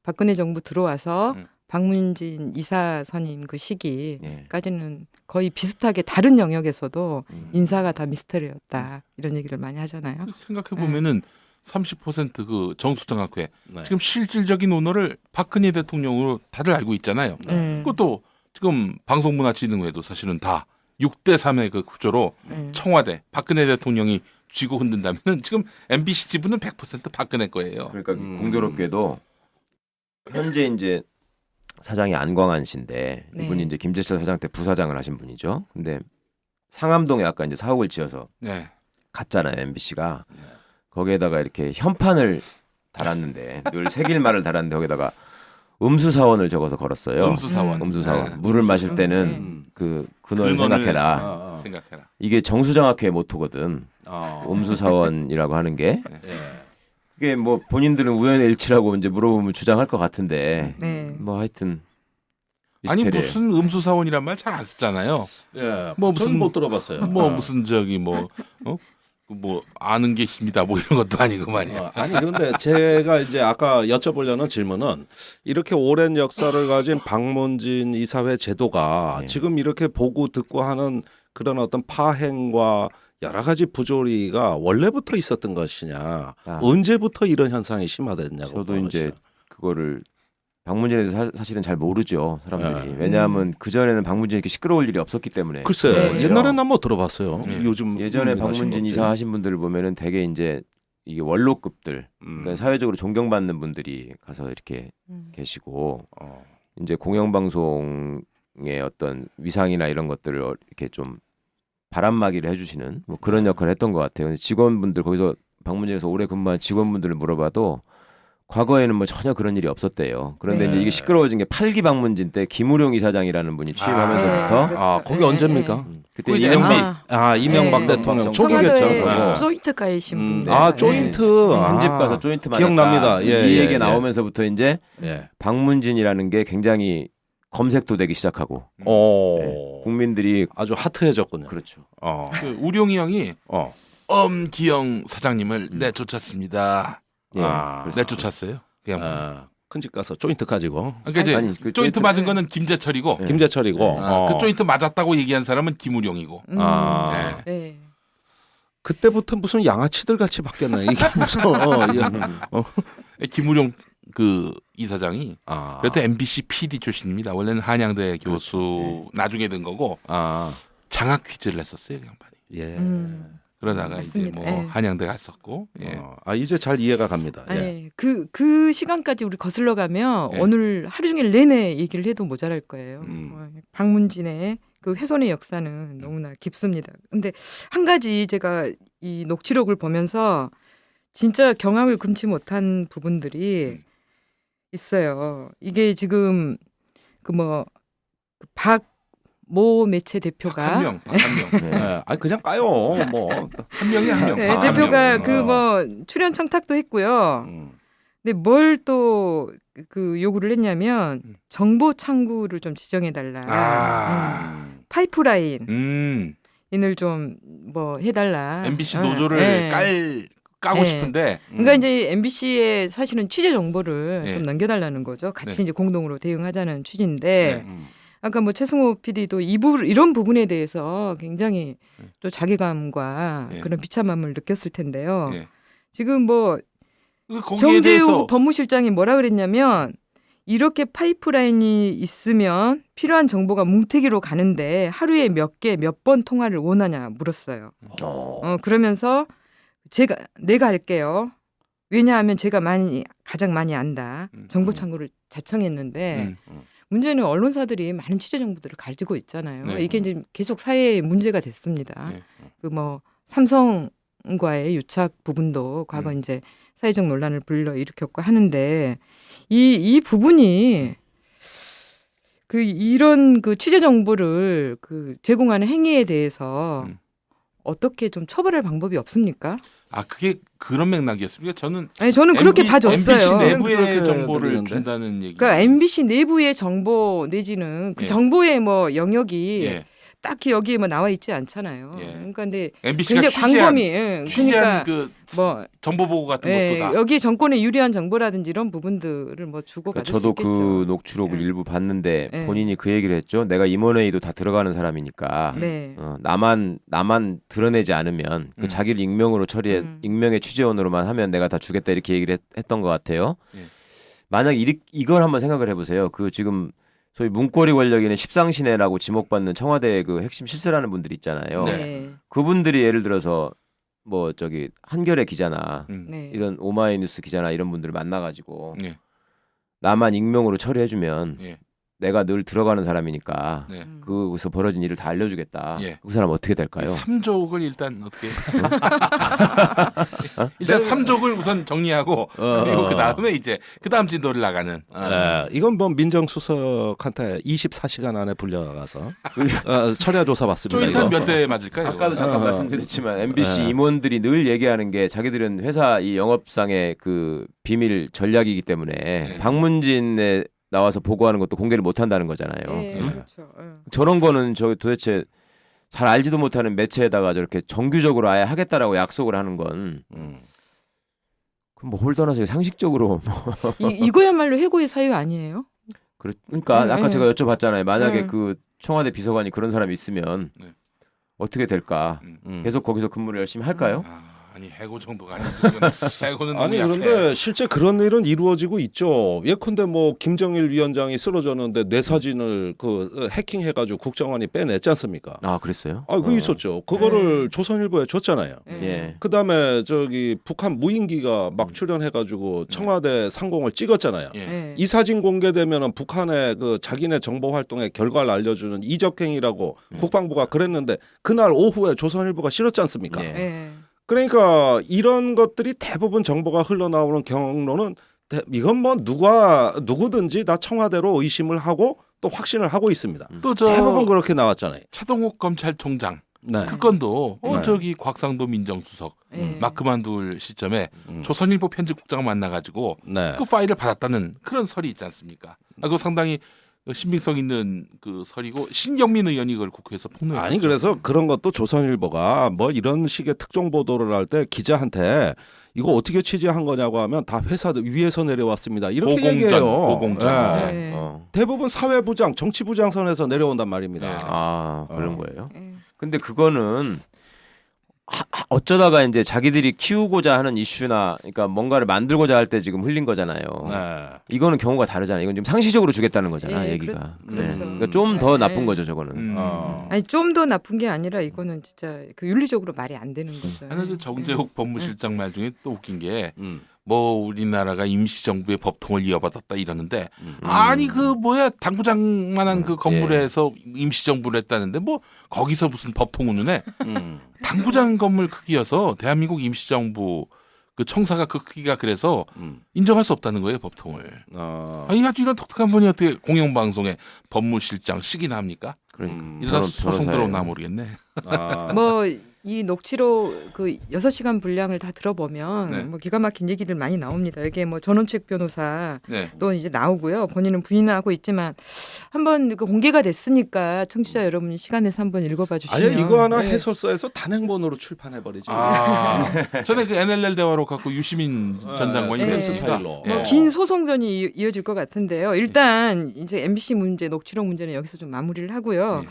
박근혜 정부 들어와서 박문진 이사 선임 그 시기까지는 거의 비슷하게 다른 영역에서도 인사가 다 미스터리였다 이런 얘기를 많이 하잖아요. 생각해 보면은 30%그 정수장학회 네. 지금 실질적인 오너를 박근혜 대통령으로 다들 알고 있잖아요. 그것도 지금 방송문화진흥회도 사실은 다 6대 3의 그 구조로 청와대 박근혜 대통령이 쥐고 흔든다면은 지금 MBC 지분은 100% 박근혜 거예요. 그러니까 공교롭게도 현재 이제 사장이 안광한 씨인데 네. 이분이 이제 김재철 사장 때 부사장을 하신 분이죠. 근데 상암동에 아까 이제 사옥을 지어서 네. 갔잖아요, MBC가. 거기에다가 이렇게 현판을 달았는데 늘 새길말을 달았는데 거기다가 음수사원을 적어서 걸었어요. 음수사원. 음수사원. 네. 물을 마실 때는 그 근원을 생각해라. 생각해라. 이게 정수장학회 모토거든. 어. 음수사원이라고 하는 게. 예. 그게 뭐 본인들은 우연의 일치라고 이제 물어보면 주장할 것 같은데 네. 뭐 하여튼 아니 미스테리예요. 무슨 음수사원이란 말 잘 안 쓰잖아요. 예. 뭐 저는 무슨- 못 들어봤어요. 뭐 어. 무슨 저기 뭐 아는 게 힘이다 뭐 이런 것도 아니고 말이야. 아니 그런데 제가 이제 아까 여쭤보려는 질문은 이렇게 오랜 역사를 가진 박문진 이사회 제도가 네. 지금 이렇게 보고 듣고 하는 그런 어떤 파행과 여러 가지 부조리가 원래부터 있었던 것이냐, 언제부터 이런 현상이 심화됐냐고. 저도 이제 그거를 박문진에 대해서 사실은 잘 모르죠 사람들이. 네. 왜냐하면 그 전에는 박문진이 이렇게 시끄러울 일이 없었기 때문에. 글쎄 네. 옛날엔 난 못 들어봤어요. 네. 요즘 예전에 유명하신 박문진 거지. 이사 하신 분들을 보면은 되게 이제 이게 원로급들, 그러니까 사회적으로 존경받는 분들이 가서 이렇게 계시고 어. 이제 공영방송의 어떤 위상이나 이런 것들을 이렇게 좀 바람막이를 해주시는 뭐 그런 역할을 했던 것 같아요. 직원분들 거기서 박문진에서 오래 근무한 직원분들을 물어봐도 과거에는 뭐 전혀 그런 일이 없었대요. 그런데 네. 이제 이게 시끄러워진 게 8기 박문진 때 김우룡 이사장이라는 분이 취임하면서부터 네. 아 거기 네. 언제입니까? 그때 그게 이명박 아 이명박 네. 대통령 청와대 초기겠죠. 청와대 네. 조인트 가이신 분. 아 조인트 편집 아, 가서 조인트 맞았다. 기억납니다. 예, 이 예, 얘기 예. 나오면서부터 이제 예. 박문진이라는 게 굉장히 검색도 되기 시작하고 오. 국민들이 아주 핫해졌군요. 그렇죠. 어. 그 우룡이 형이 어. 엄기영 사장님을 내쫓았습니다. 예, 아. 그래서 내쫓았어요. 그냥 큰 집 가서 조인트 가지고 그러니까 이제 아니, 그 조인트 조인트- 맞은 거는 김재철이고 네. 김재철이고 그 조인트 맞았다고 얘기한 사람은 김우룡이고. 아. 네. 네. 그때부터 무슨 양아치들 같이 바뀌었네. 이게 무슨 김우룡 그 이사장이 아. 그래도 MBC PD 출신입니다. 원래는 한양대 교수 나중에 된 거고 아. 장학 퀴즈를 했었어요, 그 양반이. 예. 그러다가 맞습니다. 이제 뭐 예. 한양대 갔었고. 예. 아 이제 잘 이해가 갑니다. 예. 네. 그 시간까지 우리 거슬러 가면 예. 오늘 하루 종일 내내 얘기를 해도 모자랄 거예요. 음. 박문진의 그 훼손의 역사는 너무나 깊습니다. 근데 한 가지 제가 이 녹취록을 보면서 진짜 경악을 금치 못한 부분들이 있어요. 이게 지금 모 매체 대표가 박한명. 예. 아니 그냥 까요. 뭐. 한 명이 한 명. 네, 한 대표가 명. 그 출연 청탁도 했고요. 근데 뭘 또 그 요구를 했냐면 정보 창구를 좀 지정해 달라. 아. 파이프라인 인을 좀 뭐 해달라. MBC 어, 노조를 예. 까고 예. 싶은데 그러니까 이제 MBC에 사실은 취재 정보를 예. 좀 넘겨달라는 거죠. 같이 네. 이제 공동으로 대응하자는 취지인데 네. 아까 뭐 최승호 PD도 이런 부분에 대해서 굉장히 또 자괴감과 예. 그런 비참함을 느꼈을 텐데요. 예. 지금 뭐 거기에 정재욱 대해서 법무실장이 뭐라 그랬냐면 이렇게 파이프라인이 있으면 필요한 정보가 뭉태기로 가는데 하루에 몇 번 통화를 원하냐 물었어요. 그러면서 내가 할게요. 왜냐하면 제가 가장 많이 안다. 정보 창구를 자청했는데 문제는 언론사들이 많은 취재 정보들을 가지고 있잖아요. 네. 이게 이제 계속 사회의 문제가 됐습니다. 네. 그 뭐 삼성과의 유착 부분도 과거 이제 사회적 논란을 불러일으켰고 하는데 이 부분이 이런 그 취재 정보를 제공하는 행위에 대해서 어떻게 좀 처벌할 방법이 없습니까? 아 그게 그런 맥락이었습니까? 저는 아니 저는 그렇게 봐줬어요. MBC 그렇게 내부의 정보를 들리는데? 준다는 얘기. 그러니까 MBC 내부의 정보 내지는 그 예. 정보의 뭐 영역이 예. 딱히 여기에 뭐 나와 있지 않잖아요. 예. 그러니까 근데 MBC가 굉장히 광범위. 예. 취재한 그러니까 그 뭐 정보 보고 같은 예, 것도 다. 여기 정권에 유리한 정보라든지 이런 부분들을 뭐 주고 그러니까 받을 수 저도 있겠죠. 그 녹취록을 예. 일부 봤는데 예. 본인이 그 얘기를 했죠. 내가 임원회의도 다 들어가는 사람이니까 네. 나만 드러내지 않으면 그 자기를 익명으로 익명의 취재원으로만 하면 내가 다 주겠다 이렇게 얘기를 했던 것 같아요. 예. 만약 이걸 한번 생각을 해보세요. 그 지금 소위 문고리 권력에는 십상시내라고 지목받는 청와대 그 핵심 실세라는 분들이 있잖아요. 네. 그분들이 예를 들어서 뭐 저기 한겨레 기자나 네. 이런 오마이뉴스 기자나 이런 분들을 만나가지고 예. 나만 익명으로 처리해주면 예. 내가 늘 들어가는 사람이니까 네. 거기서 벌어진 일을 다 알려주겠다. 예. 그 사람 어떻게 될까요? 3족을 일단 어떻게 일단 3족을 우선 정리하고 그리고 그 다음에 이제 그 다음 진도를 나가는. 이건 뭐 민정수석한테 24시간 안에 불려가서 철야 조사 받습니다. 조인탄 이거. 몇 대 맞을까요? 아까도 잠깐 어. 말씀드렸지만 MBC 네. 임원들이 늘 얘기하는 게 자기들은 회사 이 영업상의 그 비밀 전략이기 때문에 네. 방문진에 나와서 보고하는 것도 공개를 못 한다는 거잖아요. 예, 음. 그렇죠. 예. 저런 거는 저 도대체 잘 알지도 못하는 매체에다가 저렇게 정규적으로 아예 하겠다라고 약속을 하는 건 그럼 뭐 홀더나서 상식적으로 뭐 이거야말로 해고의 사유 아니에요? 그러니까 아까 네. 제가 여쭤봤잖아요. 만약에 네. 그 청와대 비서관이 그런 사람이 있으면 네. 어떻게 될까? 계속 거기서 근무를 열심히 할까요? 아니 해고 정도가 아니고 해고는 아니 너무 그런데 약해. 실제 그런 일은 이루어지고 있죠. 예컨대 뭐 김정일 위원장이 쓰러졌는데 뇌 사진을 그 해킹해가지고 국정원이 빼냈지 않습니까? 아 그랬어요? 아, 그거 있었죠. 그거를 조선일보에 줬잖아요. 예. 그다음에 저기 북한 무인기가 막 출연해가지고 청와대 상공을 찍었잖아요. 예. 예. 이 사진 공개되면은 북한의 그 자기네 정보 활동의 결과를 알려주는 이적행위라고 국방부가 그랬는데 그날 오후에 조선일보가 실었지 않습니까? 예. 예. 그러니까 이런 것들이 대부분 정보가 흘러나오는 경로는 이건 뭐 누구든지 다 청와대로 의심을 하고 또 확신을 하고 있습니다. 또 대부분 저 그렇게 나왔잖아요. 차동욱 검찰총장 네. 그 건도 네. 저기 곽상도 민정수석 예. 막 그만둘 시점에 음. 조선일보 편집국장을 만나가지고 네. 그 파일을 받았다는 그런 설이 있지 않습니까? 그거 상당히 신빙성 있는 그 설이고 신경민 의원이 그걸 국회에서 폭로했었죠. 아니 그래서 그런 것도 조선일보가 뭐 이런 식의 특종 보도를 할 때 기자한테 이거 어떻게 취재한 거냐고 하면 다 회사 위에서 내려왔습니다. 이렇게 고공전, 얘기해요. 고공전. 예. 예. 대부분 사회부장, 정치부장 선에서 내려온단 말입니다. 예. 아 그런 거예요? 예. 근데 그거는 어쩌다가 이제 자기들이 키우고자 하는 이슈나 그러니까 뭔가를 만들고자 할 때 지금 흘린 거잖아요. 네. 이거는 경우가 다르잖아요. 이건 지금 상시적으로 주겠다는 거잖아, 예, 얘기가. 그렇죠. 그러니까 좀 더 예. 나쁜 거죠, 저거는. 아니 좀 더 나쁜 게 아니라 이거는 진짜 그 윤리적으로 말이 안 되는 거죠. 하나 그 정재욱 법무실장 말 중에 또 웃긴 게 뭐 음. 우리나라가 임시정부의 법통을 이어받았다 이러는데 아니 그 뭐야 당구장만한 그 건물에서 임시정부를 했다는데 뭐 거기서 무슨 법통 운운해 당구장 건물 크기여서 대한민국 임시정부 그 청사가 그 크기가 그래서 인정할 수 없다는 거예요 법통을. 아니 아주 이런 독특한 분이 어떻게 공영방송에 법무실장 식이나 합니까? 그러니까 이러다 소송 들어오나 모르겠네. 뭐 이 녹취록 그 6시간 분량을 다 들어보면 네. 뭐 기가 막힌 얘기들 많이 나옵니다. 여기에 뭐 전원책 변호사 네. 또 이제 나오고요. 본인은 부인하고 있지만 한번 그 공개가 됐으니까 청취자 여러분이 시간 내서 한번 읽어봐 주시면. 아예 이거 하나 네. 해설서에서 단행본으로 출판해 버리지. 아 전에 그 NLL 대화로 갖고 유시민 전 장관이 네. 그랬으니까. 스타일로. 뭐 긴 소송전이 이어질 것 같은데요. 일단 이제 MBC 문제, 녹취록 문제는 여기서 좀 마무리를 하고요. 네.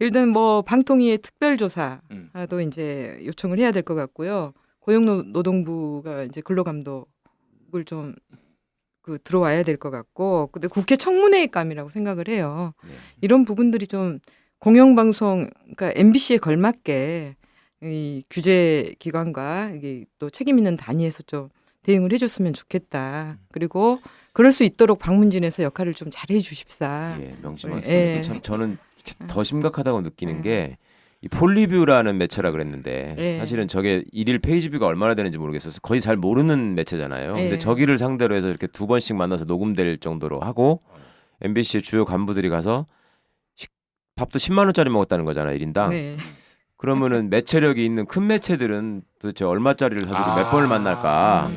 일단 뭐 방통위의 특별조사도 음. 이제 요청을 해야 될 것 같고요. 고용노동부가 이제 근로감독을 좀 그 들어와야 될 것 같고, 근데 국회 청문회감이라고 생각을 해요. 네. 이런 부분들이 좀 공영방송, 그러니까 MBC에 걸맞게 이 규제 기관과 이게 또 책임 있는 단위에서 좀 대응을 해줬으면 좋겠다. 그리고 그럴 수 있도록 방문진에서 역할을 좀 잘해 주십사. 예, 명심하겠습니다. 예. 참 저는 더 심각하다고 느끼는 게 이 폴리뷰라는 매체라 그랬는데 예. 사실은 저게 일일 페이지 뷰가 얼마나 되는지 모르겠어서 거의 잘 모르는 매체잖아요. 근데 예. 저기를 상대로 해서 이렇게 2번씩 만나서 녹음될 정도로 하고 MBC의 주요 간부들이 가서 밥도 10만 원짜리 먹었다는 거잖아요, 1인당. 네. 그러면은 매체력이 있는 큰 매체들은 도대체 얼마짜리를 사주고 몇 번을 만날까?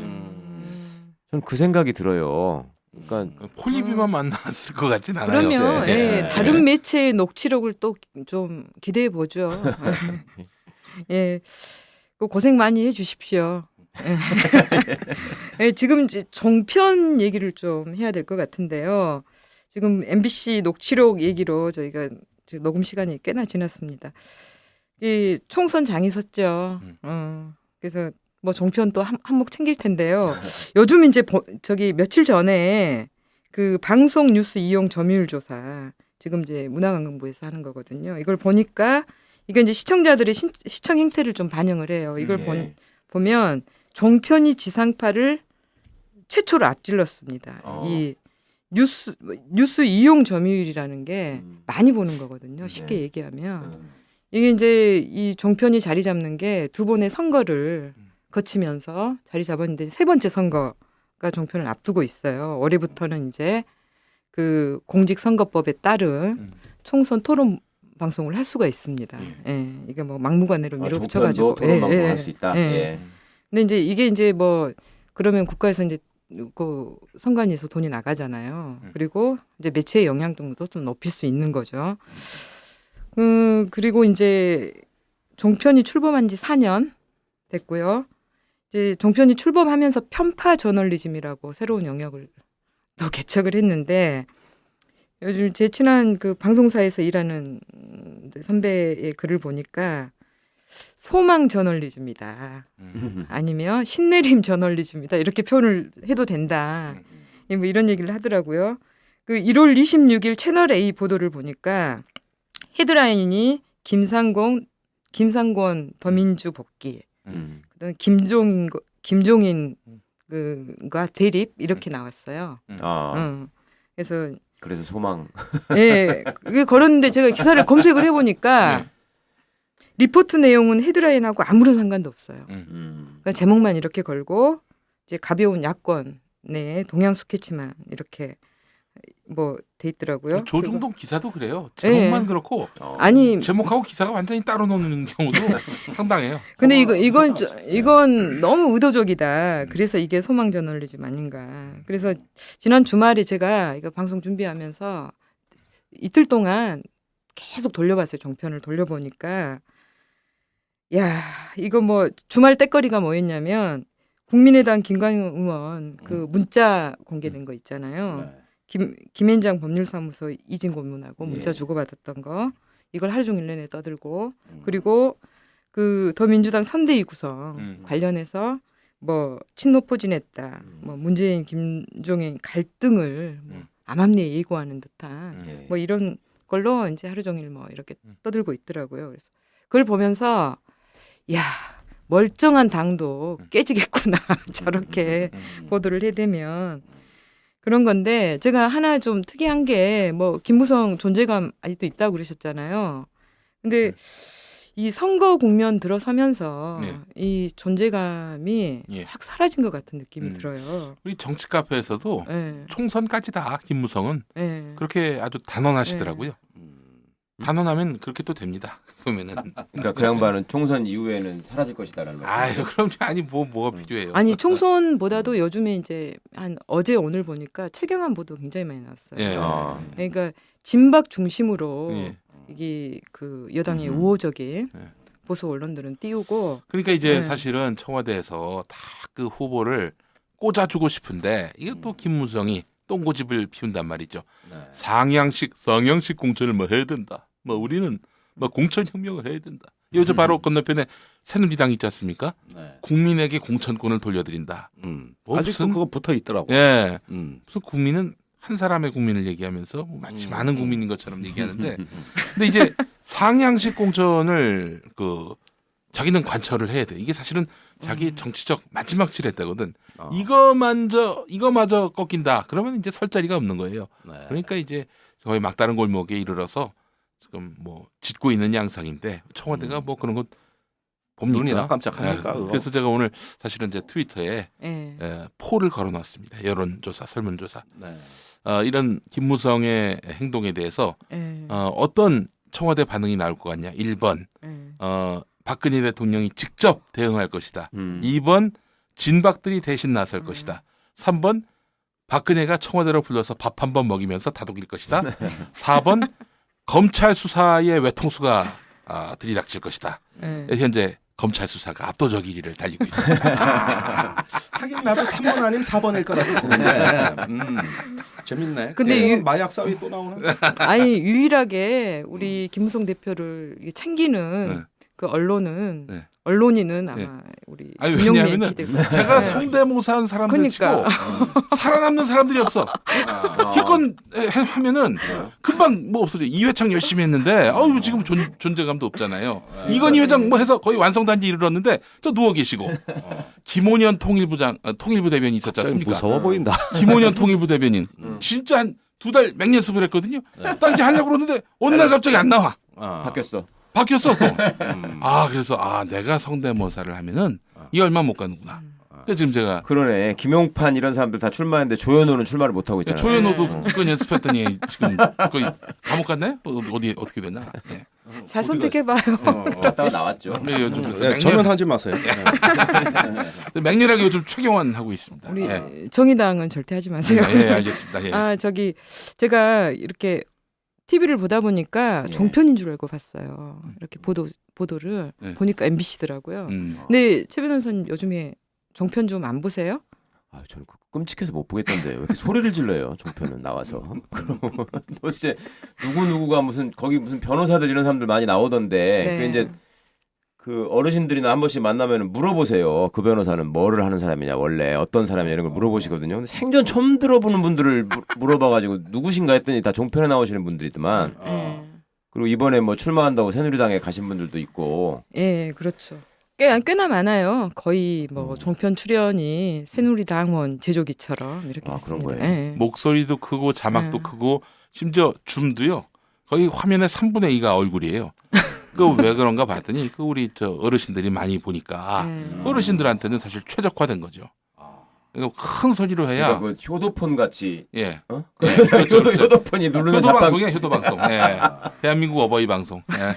저는 그 생각이 들어요. 그러니까 폴리비만 만났을 것 같진 않아요. 그러면 글쎄. 예, 다른 매체의 녹취록을 또 좀 기대해 보죠. 예, 그 고생 많이 해주십시오. 예, 지금 이제 종편 얘기를 좀 해야 될 것 같은데요. 지금 MBC 녹취록 얘기로 저희가 지금 녹음 시간이 꽤나 지났습니다. 이 총선장이 섰죠. 그래서 뭐 종편 또 한몫 챙길 텐데요. 요즘 이제 저기 며칠 전에 그 방송 뉴스 이용 점유율 조사 지금 이제 문화관광부에서 하는 거거든요. 이걸 보니까 이게 이제 시청자들의 시청 행태를 좀 반영을 해요. 이걸 보면 종편이 지상파를 최초로 앞질렀습니다. 이 뉴스 이용 점유율이라는 게 많이 보는 거거든요. 쉽게 얘기하면 이게 이제 이 종편이 자리 잡는 게 두 번의 선거를 거치면서 자리 잡았는데 세 번째 선거가 종편을 앞두고 있어요. 올해부터는 이제 그 공직선거법에 따른 총선 토론 방송을 할 수가 있습니다. 예, 이게 뭐 막무가내로 밀어붙여가지고 토론 방송할 수 있다. 예. 근데 이제 이게 이제 뭐 그러면 국가에서 이제 그 선관위에서 돈이 나가잖아요. 그리고 이제 매체의 영향력도 또 높일 수 있는 거죠. 그리고 이제 종편이 출범한 지 4년 됐고요. 이제 종편이 출범하면서 편파 저널리즘이라고 새로운 영역을 또 개척을 했는데 요즘 제 친한 그 방송사에서 일하는 선배의 글을 보니까 소망 저널리즘이다. 아니면 신내림 저널리즘이다. 이렇게 표현을 해도 된다. 뭐 이런 얘기를 하더라고요. 그 1월 26일 채널 A 보도를 보니까 헤드라인이 김상권 더민주 복귀. 그다음 김종인 그가 대립 이렇게 나왔어요. 그래서 소망. 예, 그게 걸었는데 제가 기사를 검색을 해보니까 리포트 내용은 헤드라인하고 아무런 상관도 없어요. 그러니까 제목만 이렇게 걸고 이제 가벼운 야권의 동양 스케치만 이렇게 뭐 돼 있더라고요. 조중동 기사도 그래요. 제목만 그렇고 아니 제목하고 기사가 완전히 따로 노는 경우도 상당해요. 근데 이건 너무 의도적이다. 그래서 이게 소망 저널리즘 아닌가. 그래서 지난 주말에 제가 이거 방송 준비하면서 이틀 동안 계속 돌려봤어요. 종편을 돌려보니까 야 이거 뭐 주말 떼거리가 뭐였냐면 국민의당 김광현 의원 그 문자 공개된 거 있잖아요. 김현장 법률사무소 이진 고문하고 문자 주고받았던 거 이걸 하루 종일 내내 떠들고 그리고 그 더민주당 선대위 구성 관련해서 뭐 친노포진했다 뭐 문재인 김종인 갈등을 뭐 암암리에 예고하는 듯한 뭐 이런 걸로 이제 하루 종일 뭐 이렇게 떠들고 있더라고요. 그래서 그걸 보면서 야 멀쩡한 당도 깨지겠구나 저렇게 보도를 해대면 그런 건데 제가 하나 좀 특이한 게 뭐 김무성 존재감 아직도 있다고 그러셨잖아요. 근데 이 선거 국면 들어서면서 이 존재감이 확 사라진 것 같은 느낌이 들어요. 우리 정치 카페에서도 총선까지다 김무성은 그렇게 아주 단언하시더라고요. 단언하면 그렇게 또 됩니다. 보면은. 그러니까 그 양반은 총선 이후에는 사라질 것이다라는 말씀. 아유, 그럼 아니 뭐가 필요해요. 아니 총선보다도 요즘에 이제 한 어제 오늘 보니까 최경환 보도 굉장히 많이 나왔어요. 그러니까 진박 중심으로 이게 그 여당의 우호적인 보수 언론들은 띄우고. 그러니까 이제 사실은 청와대에서 다 그 후보를 꽂아주고 싶은데 이게 또 김무성이 똥고집을 피운단 말이죠. 성향식 공천을 뭐 해야 된다. 뭐 우리는 뭐 공천 혁명을 해야 된다. 요즘 바로 건너편에 새누리당 있지 않습니까? 국민에게 공천권을 돌려드린다. 뭐 아직도 그거 붙어 있더라고. 예. 무슨 국민은 한 사람의 국민을 얘기하면서 뭐 마치 많은 국민인 것처럼 얘기하는데, 근데 이제 상향식 공천을 그 자기는 관철을 해야 돼. 이게 사실은 자기 정치적 마지막 칠했다거든. 이거마저 꺾인다. 그러면 이제 설 자리가 없는 거예요. 그러니까 이제 거의 막다른 골목에 이르러서 지금 뭐 짓고 있는 양상인데 청와대가 뭐 그런 것 봅니까? 눈이나 깜짝하니까. 그래서 제가 오늘 사실은 제 트위터에 폴을 걸어놨습니다. 여론조사, 설문조사. 이런 김무성의 행동에 대해서 어떤 청와대 반응이 나올 것 같냐. 1번 박근혜 대통령이 직접 대응할 것이다. 음. 2번 진박들이 대신 나설 것이다. 3번 박근혜가 청와대로 불러서 밥 한 번 먹이면서 다독일 것이다. 4번 검찰 수사의 외통수가 들이닥칠 것이다. 네. 현재 검찰 수사가 압도적 1위를 달리고 있습니다. 하긴 나도 3번 아니면 4번일 거라고 보는데 재밌네. 근데 마약 사위 또 나오는. 아니 유일하게 우리 김무성 대표를 이게 챙기는 네. 그 언론은 네. 언론인은 아마 네. 우리 아니, 김용민 왜냐하면은 기대고. 제가 네. 성대모사한 사람들 그러니까. 치고 살아남는 사람들이 없어. 기껏 하면은 금방 뭐 없어져. 이회창 열심히 했는데 아유 지금 존재감도 없잖아요. 이건희 회장 뭐 해서 거의 완성단지 이르렀는데 저 누워 계시고 김원현 통일부 대변인 있었지 않습니까? 무서워 보인다. 김원현 통일부 대변인 진짜 한 2달 맹연습을 했거든요. 딱 이제 하려고 그러는데 어느 날 갑자기 안 나와. 바뀌었어. 바뀌었어 또. 그래서 내가 성대모사를 하면은 이 얼마 못 가는구나. 그래서 지금 제가 그러네. 김용판 이런 사람들 다 출마했는데 조현호는 출마를 못 하고 있잖아요. 조현호도 기껏 연습했더니 지금 거의 감옥 갔나요? 어디 어떻게 됐나? 네. 잘 선택해봐요. 갔다가 나왔죠. 네, 요즘 그래서 네, 저는 하지 마세요. 맹렬하게 요즘 최경환 하고 있습니다. 우리 예. 정의당은 절대 하지 마세요. 예, 알겠습니다. 예. 제가 이렇게 TV를 보다 보니까 예. 종편인 줄 알고 봤어요. 이렇게 보도를 네. 보니까 MBC더라고요. 음. 근데 최 변호사님 요즘에 종편 좀 안 보세요? 저는 끔찍해서 못 보겠던데 왜 이렇게 소리를 질러요? 종편은 나와서. 그럼 도대체 누구가 거기 무슨 변호사들 이런 사람들 많이 나오던데 네. 그 이제 그 어르신들이나 한 번씩 만나면 물어보세요. 그 변호사는 뭐를 하는 사람이냐 원래 어떤 사람이냐 이런 걸 물어보시거든요. 근데 생전 처음 들어보는 분들을 물어봐가지고 누구신가 했더니 다 종편에 나오시는 분들이더만. 그리고 이번에 뭐 출마한다고 새누리당에 가신 분들도 있고. 예, 그렇죠. 꽤나 많아요. 거의 뭐 종편 출연이 새누리당원 제조기처럼 이렇게 그런 됐습니다. 거예요? 예. 목소리도 크고 자막도 네. 크고 심지어 줌도요. 거의 화면의 3분의 2가 얼굴이에요. 그 왜 그런가 봤더니 그 우리 저 어르신들이 많이 보니까 어르신들한테는 사실 최적화된 거죠. 그러니까 큰 소리로 해야 그러니까 그 효도폰 같이. 예. 어? 예, 그렇죠, 그렇죠. 효도폰이 누르는 효도 잡방 방송이야, 효도 방송. 예. 대한민국 어버이 방송. 예.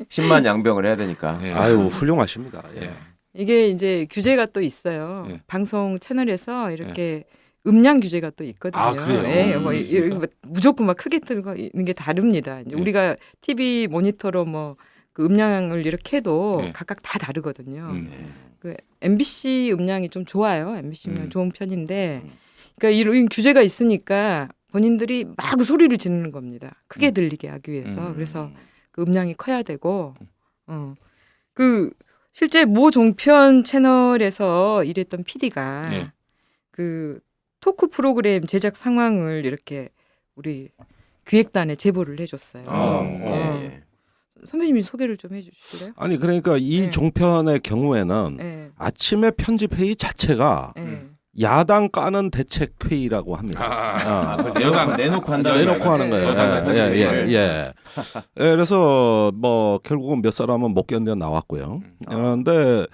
10만 양병을 해야 되니까. 예. 아유 훌륭하십니다. 예. 예. 이게 이제 규제가 또 있어요. 예. 방송 채널에서 이렇게 음량 규제가 또 있거든요. 아, 그래요? 예, 뭐 있습니까? 뭐 무조건 막 크게 틀고 있는 게 다릅니다. 이제 예. 우리가 TV 모니터로 뭐 그 음량을 이렇게 해도 예. 각각 다 다르거든요. 그 음. MBC 음량이 좀 좋아요. MBC 음량 음. 좋은 편인데, 그러니까 이런 규제가 있으니까 본인들이 막 소리를 지르는 겁니다. 크게 들리게 하기 위해서. 그래서 그 음량이 커야 되고, 그 실제 모 종편 채널에서 일했던 PD가 예. 그 토크 프로그램 제작 상황을 이렇게 우리 기획단에 제보를 해줬어요. 예. 선배님이 소개를 좀 해주실래요? 아니 그러니까 이 네. 종편의 경우에는 네. 아침에 편집 회의 자체가 네. 야당 까는 대책 회의라고 합니다. 여당 내놓고 한다. 내놓고 하는 거예요. 여당 예. 그래서 뭐 결국은 몇 사람은 못 견뎌 나왔고요. 그런데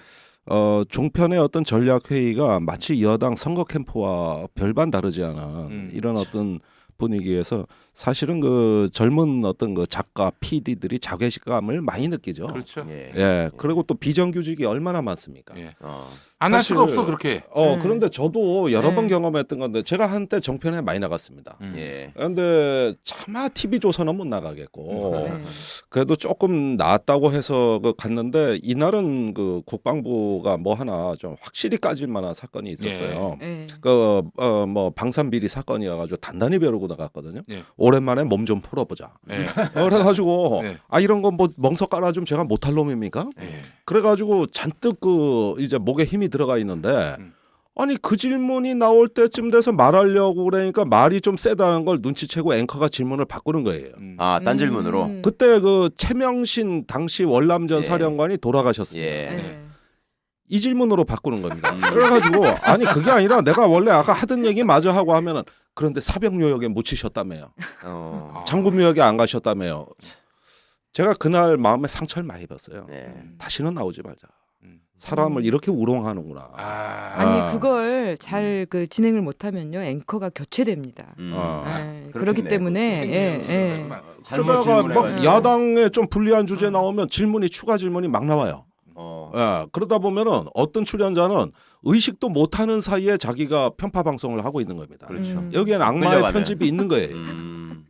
종편의 어떤 전략 회의가 마치 여당 선거 캠프와 별반 다르지 않은 이런 어떤 분위기에서 사실은 그 젊은 어떤 그 작가 PD들이 자괴감을 많이 느끼죠. 그렇죠. 예. 그리고 또 비정규직이 얼마나 많습니까? 예. 어. 안 할 수가 사실- 없어 그렇게. 그런데 저도 여러 번 네. 경험했던 건데 제가 한때 정편에 많이 나갔습니다. 예. 그런데 차마 TV조선은 못 나가겠고 네. 그래도 조금 나았다고 해서 그 갔는데 이날은 그 국방부가 뭐 하나 좀 확실히 까질 만한 사건이 있었어요. 네. 뭐 방산 비리 사건이어가지고 단단히 벼르고 나갔거든요. 예. 오랜만에 몸 좀 풀어보자. 예. 그래가지고 네. 이런 거 뭐 멍석 깔아주면 제가 못할 놈입니까? 예. 그래가지고 잔뜩 그 이제 목에 힘이 들어가 있는데 음. 아니 그 질문이 나올 때쯤 돼서 말하려고 그러니까 말이 좀 세다는 걸 눈치채고 앵커가 질문을 바꾸는 거예요. 딴 질문으로. 그때 그 최명신 당시 월남전 예. 사령관이 돌아가셨습니다. 예. 네. 이 질문으로 바꾸는 겁니다. 그래가지고 아니 그게 아니라 내가 원래 아까 하던 얘기 마저 하고 하면은 그런데 사병요역에 묻히셨다며요. 장군묘역에 안 가셨다며요. 제가 그날 마음에 상처를 많이 입었어요. 네. 다시는 나오지 말자. 사람을 이렇게 우롱하는구나. 아니 그걸 잘 그 진행을 못하면요 앵커가 교체됩니다. 그렇기 때문에 그러다가 막 야당에 좀 불리한 주제 나오면 추가 질문이 막 나와요. 그러다 보면은 어떤 출연자는 의식도 못하는 사이에 자기가 편파 방송을 하고 있는 겁니다. 그렇죠. 여기에는 악마의 끌려가네. 편집이 있는 거예요.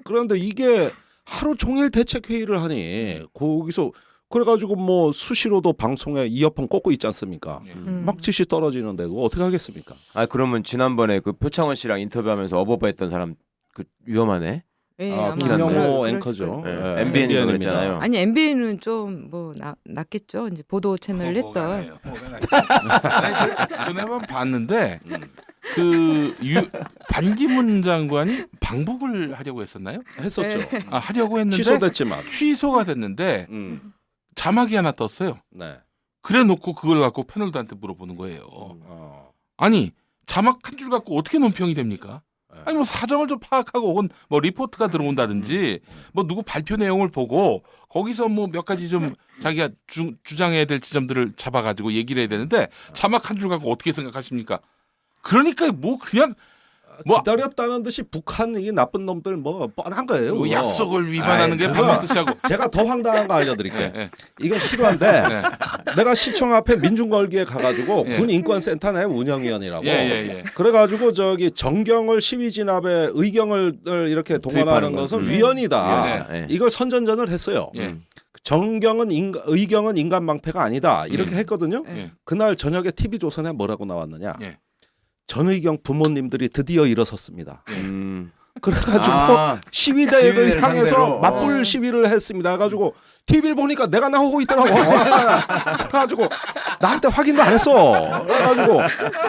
그런데 이게 하루 종일 대책 회의를 하니 거기서 그래가지고 뭐 수시로도 방송에 이어폰 꽂고 있지 않습니까? 막 짓이 떨어지는데 그거 어떻게 하겠습니까? 아 그러면 지난번에 그 표창원 씨랑 인터뷰하면서 어버버했던 사람 그 위험하네. 아마 김영호 그럴 앵커죠. 수도 있고. 네. MBN이 그랬잖아요. 아니 MBN은 좀 뭐 낫겠죠. 이제 보도 채널을 했던. 전에 한번 봤는데 그 반기문 장관이 방북을 하려고 했었나요? 했었죠. 하려고 했는데 취소됐지만. 취소가 됐는데 자막이 하나 떴어요. 네. 그래 놓고 그걸 갖고 패널들한테 물어보는 거예요. 아니 자막 한 줄 갖고 어떻게 논평이 됩니까? 아니 뭐 사정을 좀 파악하고 혹은 뭐 리포트가 들어온다든지 뭐 누구 발표 내용을 보고 거기서 뭐 몇 가지 좀 자기가 주장해야 될 지점들을 잡아가지고 얘기를 해야 되는데 자막 한 줄 갖고 어떻게 생각하십니까? 그러니까 뭐 그냥 뭐 기다렸다는 듯이 북한이 나쁜 놈들 뭐 뻔한 거예요. 뭐 그거. 약속을 위반하는 게 그거 반말 뜻이하고. 제가 더 황당한 거 알려드릴게요. 예. 이건 실화인데 내가 시청 앞에 민중걸기에 가가지고 예. 군 인권센터 내 운영위원이라고. 예. 그래가지고 저기 정경을 시위 진압에 의경을 이렇게 동원하는 것은 위헌이다. 예. 이걸 선전전을 했어요. 예. 정경은 의경은 인간 방패가 아니다. 이렇게 했거든요. 예. 그날 저녁에 TV조선에 뭐라고 나왔느냐. 예. 전의경 부모님들이 드디어 일어섰습니다. 예. 그래가지고 시위대를 시위대를 향해서 상대로. 맞불 시위를 했습니다. 그래가지고 TV를 보니까 내가 나오고 있더라고. 그래가지고 나한테 확인도 안 했어. 그래가지고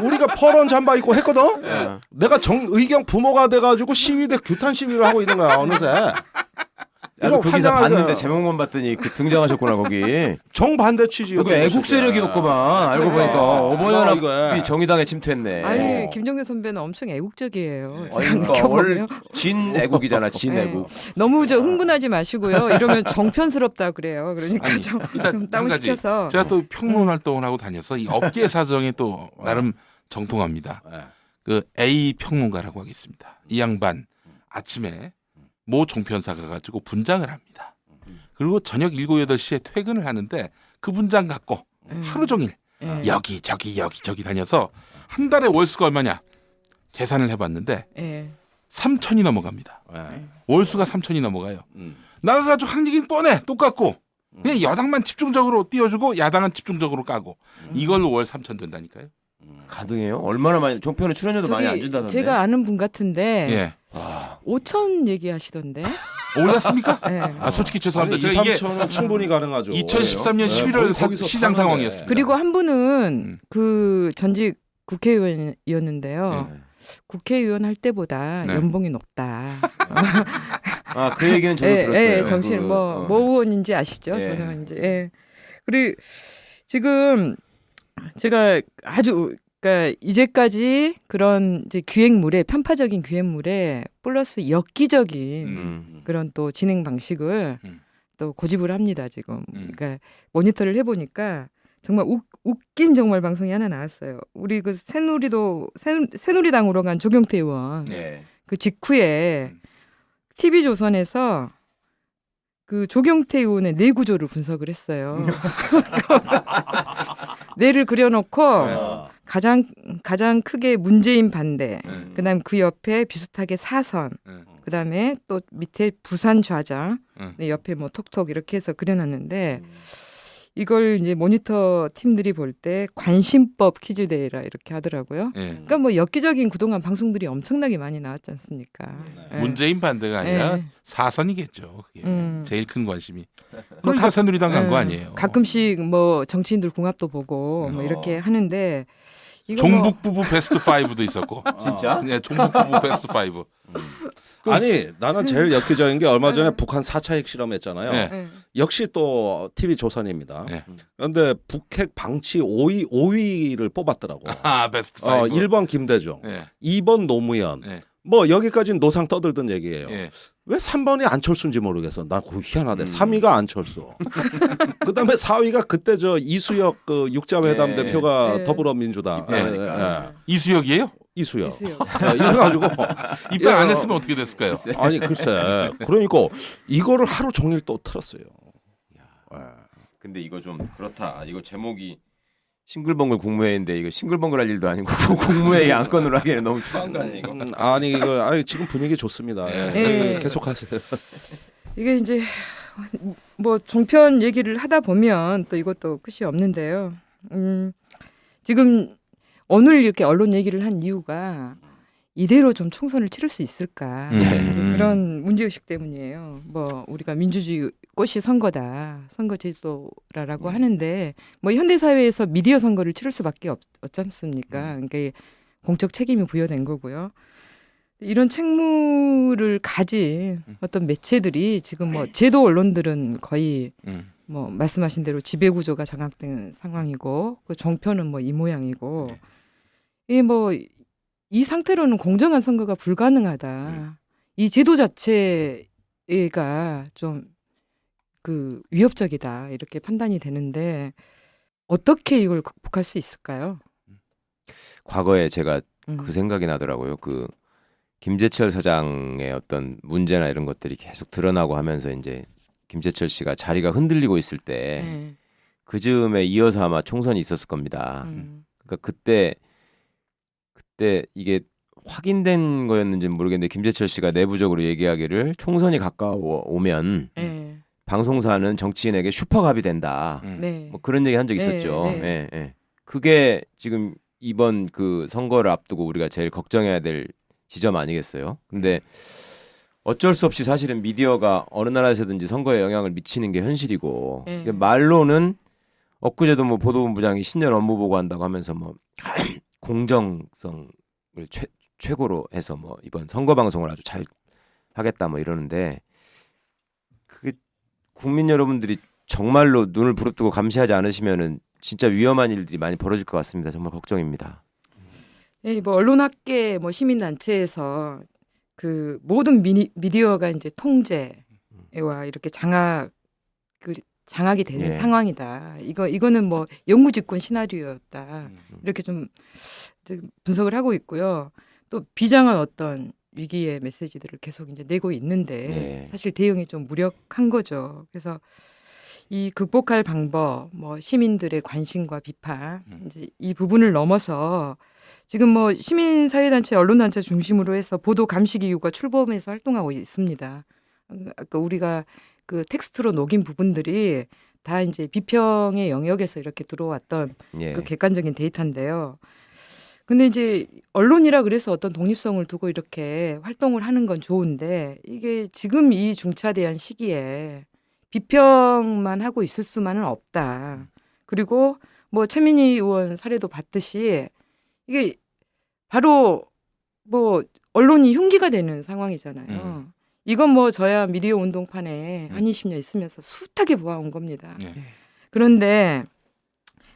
우리가 퍼런 잠바 입고 했거든. 내가 의경 부모가 돼가지고 시위대 규탄 시위를 하고 있는 거야 어느새. 나도 그 기사 환상하게 봤는데 제목만 봤더니 그 등장하셨구나 거기. 정반대 취지였어. 그게 애국 세력이었구만. 알고 보니까 어버이연합이 이거야. 정의당에 침투했네. 아니 김종대 선배는 엄청 애국적이에요. 제가 그러니까 느껴보면. 진 애국이잖아. 진 네. 애국. 너무 흥분하지 마시고요. 이러면 정편스럽다 그래요. 그러니까 아니, 좀 일단 한 가지 다운시켜서. 제가 또 평론 활동을 하고 다녀서 이 업계 사정이 또 나름 정통합니다. 그 A 평론가라고 하겠습니다. 이 양반 아침에 모 종편사 가가지고 분장을 합니다. 그리고 저녁 7, 8시에 퇴근을 하는데 그 분장 갖고 하루 종일 여기 저기 다녀서 한 달에 월수가 얼마냐 계산을 해봤는데 3천이 넘어갑니다. 월수가 3천이 넘어가요. 나가가지고 한 얘기는 뻔해 똑같고 그냥 여당만 집중적으로 띄워주고 야당은 집중적으로 까고 이걸로 월 3천 된다니까요. 가능해요? 얼마나 많이 종편은 출연료도 많이 안 준다던데. 제가 아는 분 같은데 예. 5천 얘기하시던데. 올랐습니까? 네. 솔직히 죄송합니다. 아니, 제가 이게 2, 3천은 충분히 가능하죠. 2013년 11월 거기서 시장 사는데. 상황이었습니다. 그리고 한 분은 그 전직 국회의원이었는데요. 국회의원 할 때보다 네. 연봉이 높다. 그 얘기는 저도 들었어요. 정신 뭐 의원인지 아시죠? 예. 저는 이제 그리고 지금 제가 아주 그러니까 이제까지 그런 이제 기획물에 편파적인 기획물에 플러스 엽기적인 그런 또 진행 방식을 또 고집을 합니다 지금. 그러니까 모니터를 해보니까 정말 웃긴 정말 방송이 하나 나왔어요. 우리 그 새누리당으로 간 조경태 의원 그 직후에 TV조선에서 그 조경태 의원의 뇌 구조를 분석을 했어요. 뇌를 그려놓고 가장 크게 문재인 반대, 그다음 그 옆에 비슷하게 사선, 그다음에 또 밑에 부산 좌장, 옆에 뭐 톡톡 이렇게 해서 그려놨는데 이걸 이제 모니터 팀들이 볼 때 관심법 퀴즈 대회라 이렇게 하더라고요. 그러니까 뭐 엽기적인 그동안 방송들이 엄청나게 많이 나왔지 않습니까? 문재인 반대가 아니라 네. 사선이겠죠. 그게 제일 큰 관심이. 그러니까 새누리당 간 거 아니에요. 가끔씩 뭐 정치인들 궁합도 보고 뭐 이렇게 하는데 이거 종북 부부 베스트 5도 있었고. 진짜? 네, 종북 부부 베스트 5. 아니 나는 제일 엽기적인 게 얼마 전에 북한 4차 핵실험했잖아요. 네. 역시 또 TV 조선입니다. 네. 그런데 북핵 방치 5위를 뽑았더라고. 베스트 5. 1번 김대중, 네. 2번 노무현, 네. 뭐 여기까지는 노상 떠들던 얘기예요. 예. 왜 3번이 안철수인지 모르겠어. 나 그거 희한하대. 3위가 안철수. 그다음에 4위가 그때 저 이수혁 그 육자회담 예. 대표가 예. 더불어민주당. 입당하니까. 이수혁이에요? 이수혁. 있어요. 이래가지고 입당 안 야, 했으면 어떻게 됐을까요? 아니 글쎄. 그러니까 이거를 하루 종일 또 틀었어요. 근데 이거 좀 그렇다. 이거 제목이 싱글벙글 국무회의인데 이거 싱글벙글 할 일도 아니고 국무회의 안건으로 하기에는 너무 추한 거 아니에요 이거? 아니 이거 지금 분위기 좋습니다. 예. 계속하세요. 이게 이제 뭐 종편 얘기를 하다 보면 또 이것도 끝이 없는데요. 지금 오늘 이렇게 언론 얘기를 한 이유가 이대로 좀 총선을 치를 수 있을까 이제 그런 문제의식 때문이에요. 뭐 우리가 민주주의 꽃이 선거다, 선거 제도라고 하는데 뭐 현대 사회에서 미디어 선거를 치를 수밖에 없지 않습니까? 그러니까 공적 책임이 부여된 거고요. 이런 책무를 가진 어떤 매체들이 지금 뭐 제도 언론들은 거의 뭐 말씀하신 대로 지배 구조가 장악된 상황이고 그 종편은 뭐 이 모양이고 이 뭐 이 상태로는 공정한 선거가 불가능하다. 이 제도 자체가 좀 그 위협적이다 이렇게 판단이 되는데 어떻게 이걸 극복할 수 있을까요? 과거에 제가 음. 그 생각이 나더라고요. 그 김재철 사장의 어떤 문제나 이런 것들이 계속 드러나고 하면서 이제 김재철 씨가 자리가 흔들리고 있을 때 네. 그 즈음에 이어서 아마 총선이 있었을 겁니다. 그러니까 그때 이게 확인된 거였는지는 모르겠는데 김재철 씨가 내부적으로 얘기하기를 총선이 가까워 오면 네. 방송사는 정치인에게 슈퍼갑이 된다. 네. 뭐 그런 얘기 한 적 네, 있었죠. 네. 예, 예. 그게 지금 이번 그 선거를 앞두고 우리가 제일 걱정해야 될 지점 아니겠어요? 근데 어쩔 수 없이 사실은 미디어가 어느 나라에서든지 선거에 영향을 미치는 게 현실이고 네. 이게 말로는 엊그제도 뭐 보도본부장이 신년 업무 보고한다고 하면서 뭐 공정성을 최고로 해서 뭐 이번 선거 방송을 아주 잘 하겠다 뭐 이러는데 그게 국민 여러분들이 정말로 눈을 부릅뜨고 감시하지 않으시면은 진짜 위험한 일들이 많이 벌어질 것 같습니다. 정말 걱정입니다. 네, 뭐 언론학계 뭐 시민단체에서 그 모든 미디어가 이제 통제와 이렇게 장악이 되는 예. 상황이다. 이거는 뭐 영구집권 시나리오였다. 이렇게 좀 분석을 하고 있고요. 또 비장한 어떤 위기의 메시지들을 계속 이제 내고 있는데 예. 사실 대응이 좀 무력한 거죠. 그래서 이 극복할 방법, 뭐 시민들의 관심과 비판, 이제 이 부분을 넘어서 지금 뭐 시민사회단체, 언론단체 중심으로 해서 보도 감시기구가 출범해서 활동하고 있습니다. 아까 우리가 그 텍스트로 녹인 부분들이 다 이제 비평의 영역에서 이렇게 들어왔던 예. 그 객관적인 데이터인데요. 근데 이제 언론이라 그래서 어떤 독립성을 두고 이렇게 활동을 하는 건 좋은데 이게 지금 이 중차대한 시기에 비평만 하고 있을 수만은 없다. 그리고 뭐 최민희 의원 사례도 봤듯이 이게 바로 뭐 언론이 흉기가 되는 상황이잖아요. 이건 뭐 저야 미디어 운동판에 한 20년 있으면서 숱하게 보아온 겁니다. 그런데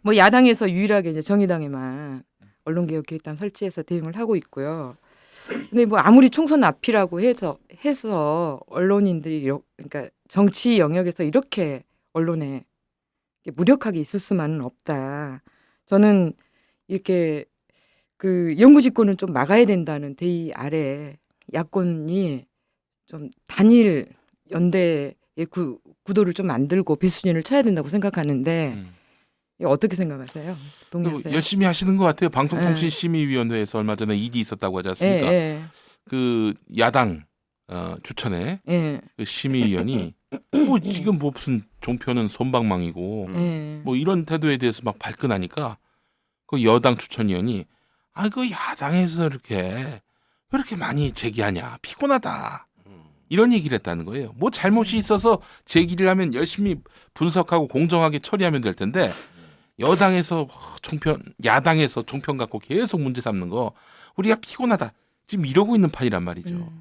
뭐 야당에서 유일하게 이제 정의당에만 언론개혁기획단 설치해서 대응을 하고 있고요. 근데 뭐 아무리 총선 앞이라고 해서 언론인들이 그러니까 정치 영역에서 이렇게 언론에 무력하게 있을 수만은 없다. 저는 이렇게 그 영구집권을 좀 막아야 된다는 대의 아래 야권이 좀 단일 연대의 구도를 좀 만들고 비수준을 쳐야 된다고 생각하는데 이거 어떻게 생각하세요? 동의하세요? 열심히 하시는 것 같아요. 방송통신심의위원회에서 얼마 전에 ED 있었다고 하지 않습니까? 그 야당 추천에 그 심의위원이 뭐 지금 뭐 무슨 종편은 솜방망이고 뭐 이런 태도에 대해서 막 발끈하니까 그 여당 추천위원이 그 야당에서 왜 이렇게 많이 제기하냐 피곤하다 이런 얘기를 했다는 거예요. 뭐 잘못이 있어서 제기를 하면 열심히 분석하고 공정하게 처리하면 될 텐데 여당에서 야당에서 종편 갖고 계속 문제 삼는 거 우리가 피곤하다 지금 이러고 있는 판이란 말이죠.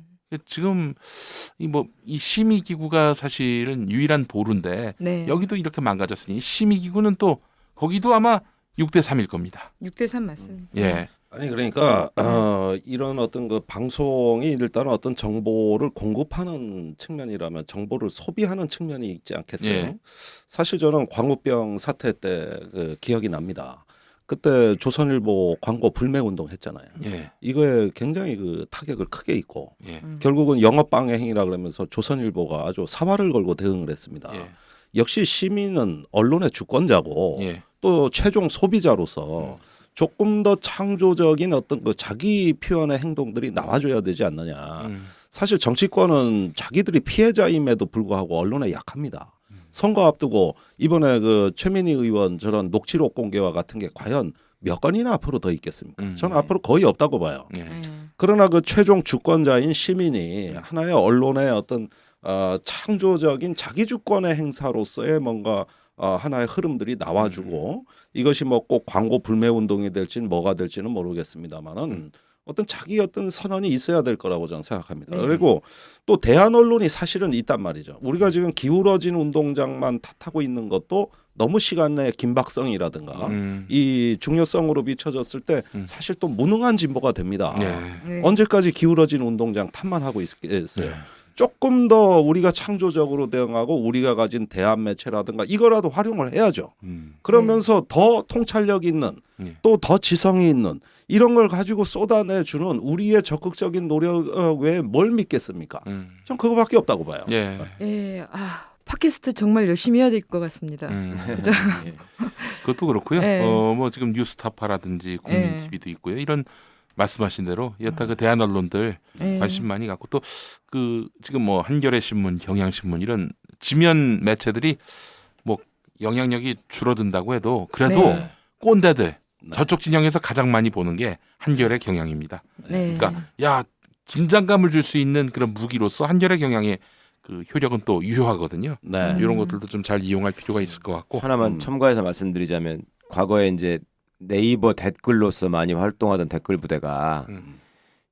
지금 이 심의기구가 사실은 유일한 보루인데 여기도 이렇게 망가졌으니 심의기구는 또 거기도 아마 6대 3일 겁니다. 6대 3 맞습니다. 예. 아니 그러니까 이런 어떤 그 방송이 일단 어떤 정보를 공급하는 측면이라면 정보를 소비하는 측면이 있지 않겠어요? 예. 사실 저는 광우병 사태 때 그 기억이 납니다. 그때 조선일보 광고 불매 운동 했잖아요. 예. 이거에 굉장히 그 타격을 크게 입고 예. 결국은 영업 방해행위라 그러면서 조선일보가 아주 사활을 걸고 대응을 했습니다. 예. 역시 시민은 언론의 주권자고 예. 또 최종 소비자로서 조금 더 창조적인 어떤 그 자기 표현의 행동들이 나와줘야 되지 않느냐. 사실 정치권은 자기들이 피해자임에도 불구하고 언론에 약합니다. 선거 앞두고 이번에 그 최민희 의원 저런 녹취록 공개와 같은 게 과연 몇 건이나 앞으로 더 있겠습니까? 저는 앞으로 거의 없다고 봐요. 예. 그러나 그 최종 주권자인 시민이 하나의 언론의 어떤 창조적인 자기 주권의 행사로서의 뭔가 하나의 흐름들이 나와주고 이것이 뭐 꼭 광고 불매 운동이 될지는 뭐가 될지는 모르겠습니다만은 어떤 자기 어떤 선언이 있어야 될 거라고 저는 생각합니다. 그리고 또 대한 언론이 사실은 있단 말이죠. 우리가 지금 기울어진 운동장만 탓하고 있는 것도 너무 시간 내에 긴박성이라든가 이 중요성으로 비춰졌을 때 사실 또 무능한 진보가 됩니다. 예. 언제까지 기울어진 운동장 탓만 하고 있겠어요. 네. 조금 더 우리가 창조적으로 대응하고 우리가 가진 대한 매체라든가 이거라도 활용을 해야죠. 그러면서 더 통찰력 있는 또 더 지성이 있는 이런 걸 가지고 쏟아내주는 우리의 적극적인 노력 외에 뭘 믿겠습니까? 전 그거밖에 없다고 봐요. 예. 예, 팟캐스트 정말 열심히 해야 될 것 같습니다. 그죠? 그것도 그렇고요. 예. 뭐 지금 뉴스타파라든지 국민 TV도 있고요. 이런 말씀하신 대로 여타 그 대한 언론들 관심 많이 갖고 또 그 지금 뭐 한겨레 신문, 경향신문 이런 지면 매체들이 뭐 영향력이 줄어든다고 해도 그래도 네. 꼰대들 저쪽 진영에서 가장 많이 보는 게 한겨레 경향입니다. 네. 그러니까 야 긴장감을 줄 수 있는 그런 무기로서 한겨레 경향의 그 효력은 또 유효하거든요. 네. 이런 것들도 좀 잘 이용할 필요가 있을 것 같고. 하나만 첨가해서 말씀드리자면 과거에 이제 네이버 댓글로서 많이 활동하던 댓글 부대가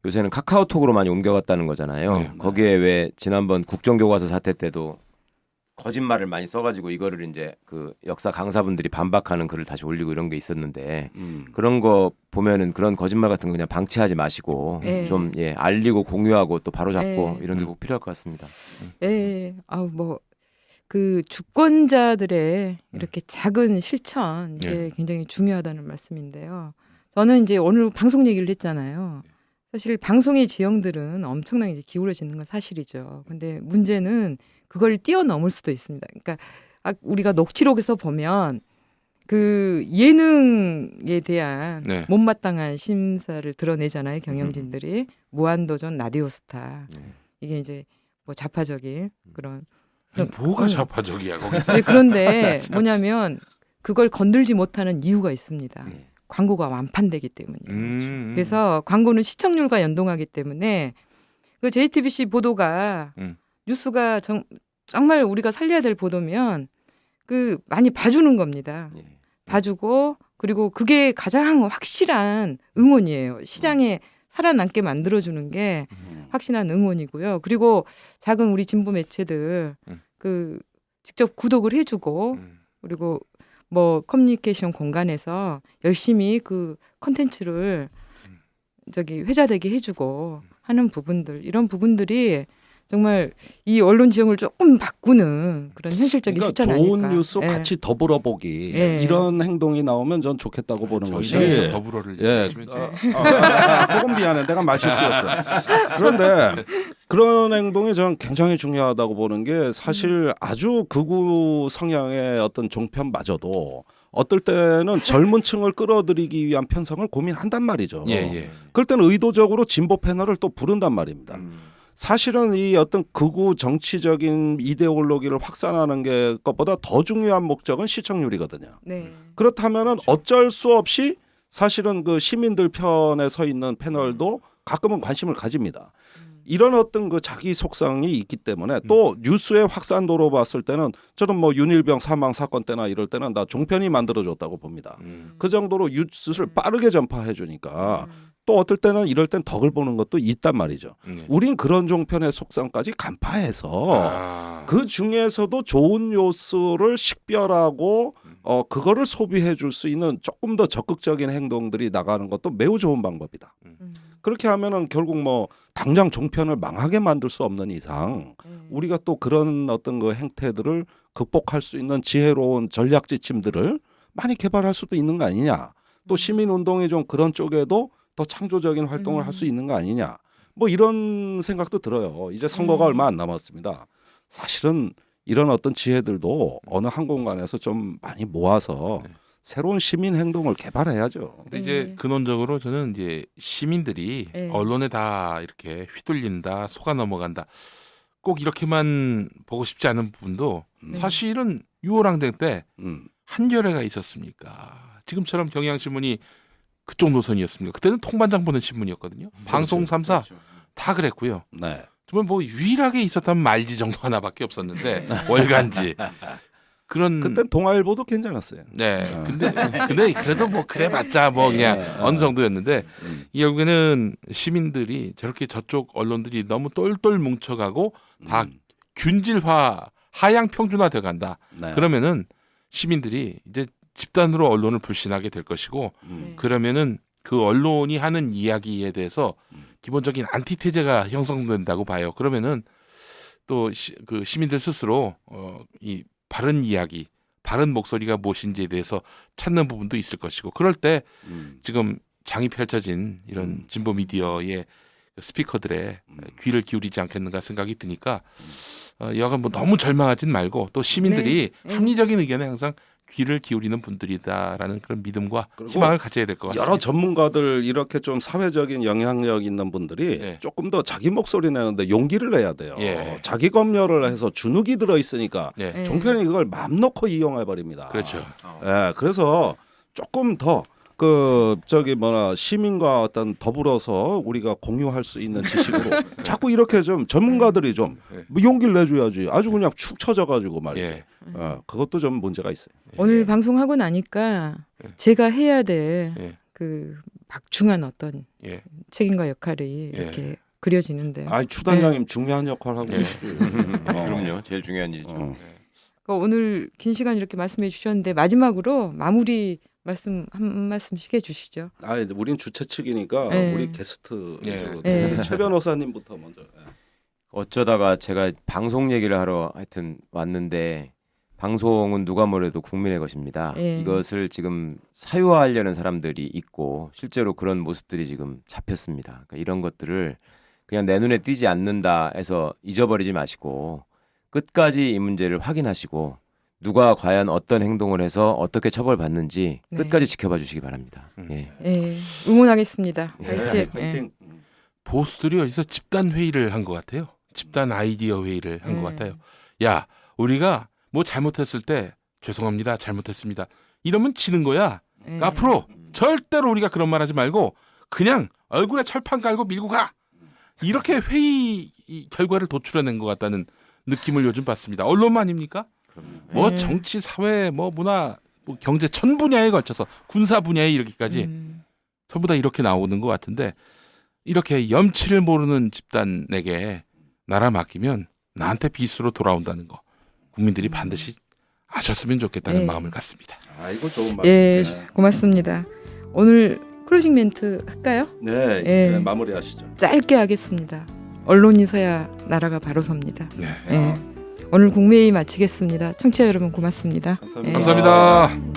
요새는 카카오톡으로 많이 옮겨갔다는 거잖아요. 네. 거기에 왜 지난번 국정교과서 사태 때도 거짓말을 많이 써가지고 이거를 이제 그 역사 강사분들이 반박하는 글을 다시 올리고 이런 게 있었는데 그런 거 보면은 그런 거짓말 같은 거 그냥 방치하지 마시고 좀 알리고 공유하고 또 바로잡고 이런 게 꼭 필요할 것 같습니다. 예, 그 주권자들의 이렇게 작은 실천 이게 굉장히 중요하다는 말씀인데요. 저는 이제 오늘 방송 얘기를 했잖아요. 사실 방송의 지형들은 엄청나게 이제 기울어지는 건 사실이죠. 근데 문제는 그걸 뛰어넘을 수도 있습니다. 그러니까 우리가 녹취록에서 보면 그 예능에 대한 못마땅한 심사를 드러내잖아요. 경영진들이 무한도전 라디오스타 이게 이제 뭐 좌파적인 그런 뭐가 좌파적이야 거기서. 네, 그런데 뭐냐면 그걸 건들지 못하는 이유가 있습니다. 광고가 완판되기 때문이에요. 그래서 광고는 시청률과 연동하기 때문에 그 JTBC 보도가 뉴스가 정말 우리가 살려야 될 보도면 그 많이 봐주는 겁니다. 봐주고 그리고 그게 가장 확실한 응원이에요. 시장에 살아남게 만들어주는 게 확실한 응원이고요. 그리고 작은 우리 진보 매체들 그 직접 구독을 해주고 그리고 뭐 커뮤니케이션 공간에서 열심히 그 컨텐츠를 회자되게 해주고 하는 부분들 이런 부분들이 정말 이 언론 지형을 조금 바꾸는 그런 현실적인 그러니까 실천 좋은 아닐까. 뉴스 같이 더불어 보기 이런 행동이 나오면 전 좋겠다고 보는 것이 더불어를 조금 미안해 내가 말 실수였어. 그런데 그런 행동이 저는 굉장히 중요하다고 보는 게 사실 아주 극우 성향의 어떤 종편마저도 어떨 때는 젊은 층을 끌어들이기 위한 편성을 고민한단 말이죠. 그럴 때는 의도적으로 진보 패널을 또 부른단 말입니다. 사실은 이 어떤 극우 정치적인 이데올로기를 확산하는 게 것보다 더 중요한 목적은 시청률이거든요. 그렇다면은 어쩔 수 없이 사실은 그 시민들 편에 서 있는 패널도 가끔은 관심을 가집니다. 이런 어떤 그 자기 속성이 있기 때문에 또 뉴스의 확산도로 봤을 때는 저는 뭐 윤일병 사망 사건 때나 이럴 때는 나 종편이 만들어줬다고 봅니다. 그 정도로 뉴스를 빠르게 전파해 주니까 또 어떨 때는 이럴 땐 덕을 보는 것도 있단 말이죠. 우린 그런 종편의 속성까지 간파해서 그 중에서도 좋은 뉴스를 식별하고 그거를 소비해 줄 수 있는 조금 더 적극적인 행동들이 나가는 것도 매우 좋은 방법이다. 그렇게 하면은 결국 뭐 당장 종편을 망하게 만들 수 없는 이상 우리가 또 그런 어떤 그 행태들을 극복할 수 있는 지혜로운 전략 지침들을 많이 개발할 수도 있는 거 아니냐. 또 시민운동이 좀 그런 쪽에도 더 창조적인 활동을 할 수 있는 거 아니냐. 뭐 이런 생각도 들어요. 이제 선거가 얼마 안 남았습니다. 사실은 이런 어떤 지혜들도 어느 한 공간에서 좀 많이 모아서 새로운 시민 행동을 개발해야죠. 근데 이제 근원적으로 저는 이제 시민들이 언론에 다 이렇게 휘둘린다, 속아 넘어간다. 꼭 이렇게만 보고 싶지 않은 부분도 사실은 6월 항쟁 때 한겨레가 있었습니까? 지금처럼 경향신문이 그쪽 노선이었습니까? 그때는 통반장 보는 신문이었거든요. 방송 3사 다 그랬고요. 네. 정말 뭐 유일하게 있었다면 말지 정도 하나밖에 없었는데 월간지 그런 그때 동아일보도 괜찮았어요. 네. 근데 그래도 뭐 그래봤자 뭐 그냥 어느 정도였는데 이 결국에는 시민들이 저렇게 저쪽 언론들이 너무 똘똘 뭉쳐가고 다 균질화 하향 평준화돼 간다. 네. 그러면은 시민들이 이제 집단으로 언론을 불신하게 될 것이고 그러면은 그 언론이 하는 이야기에 대해서 기본적인 안티테제가 형성된다고 봐요. 그러면은 또 그 시민들 스스로 이 바른 이야기, 바른 목소리가 무엇인지에 대해서 찾는 부분도 있을 것이고 그럴 때 지금 장이 펼쳐진 이런 진보 미디어의 스피커들의 귀를 기울이지 않겠는가 생각이 드니까 여간 뭐 너무 절망하진 말고 또 시민들이 합리적인 의견에 항상 귀를 기울이는 분들이다라는 그런 믿음과 희망을 가져야 될 것 같습니다. 여러 전문가들 이렇게 좀 사회적인 영향력 있는 분들이 조금 더 자기 목소리 내는데 용기를 내야 돼요. 자기 검열을 해서 주눅이 들어 있으니까 종편이 그걸 맘 놓고 이용해 버립니다. 그렇죠. 그래서 조금 더 시민과 어떤 더불어서 우리가 공유할 수 있는 지식으로 자꾸 이렇게 좀 전문가들이 좀 용기를 내줘야지. 아주 그냥 축 처져가지고 말이에요. 그것도 좀 문제가 있어요. 오늘 방송하고 나니까 제가 해야 될 그 막중한 어떤 책임과 역할이 이렇게 그려지는데요. 추 단장님 중요한 역할 하고 계시죠. 그럼요. 제일 중요한 일이죠. 그러니까 오늘 긴 시간 이렇게 말씀해 주셨는데 마지막으로 마무리 말씀 한 말씀씩 해주시죠. 우린 주최 측이니까 우리 게스트 최 변호사님부터 먼저. 어쩌다가 제가 방송 얘기를 하러 하여튼 왔는데 방송은 누가 뭐래도 국민의 것입니다. 이것을 지금 사유화하려는 사람들이 있고 실제로 그런 모습들이 지금 잡혔습니다. 그러니까 이런 것들을 그냥 내 눈에 띄지 않는다 해서 잊어버리지 마시고 끝까지 이 문제를 확인하시고 누가 과연 어떤 행동을 해서 어떻게 처벌받는지 끝까지 지켜봐 주시기 바랍니다. 응원하겠습니다. 파이팅. 보수들이 어디서 집단 회의를 한 것 같아요. 집단 아이디어 회의를 한 것 같아요. 야, 우리가 뭐 잘못했을 때 죄송합니다, 잘못했습니다. 이러면 지는 거야. 앞으로 절대로 우리가 그런 말 하지 말고 그냥 얼굴에 철판 깔고 밀고 가. 이렇게 회의 결과를 도출해낸 것 같다는 느낌을 요즘 받습니다. 언론만입니까? 뭐 정치, 사회, 뭐 문화, 뭐 경제 전 분야에 걸쳐서 군사 분야에 이르기까지 전부 다 이렇게 나오는 것 같은데 이렇게 염치를 모르는 집단에게 나라 맡기면 나한테 비수로 돌아온다는 거 국민들이 반드시 아셨으면 좋겠다는 마음을 갖습니다. 이거 좋은 말씀입니다. 고맙습니다. 오늘 클로징 멘트 할까요? 네, 마무리하시죠. 짧게 하겠습니다. 언론이 서야 나라가 바로 섭니다. 네. 오늘 국무회의 마치겠습니다. 청취자 여러분 고맙습니다. 감사합니다. 감사합니다.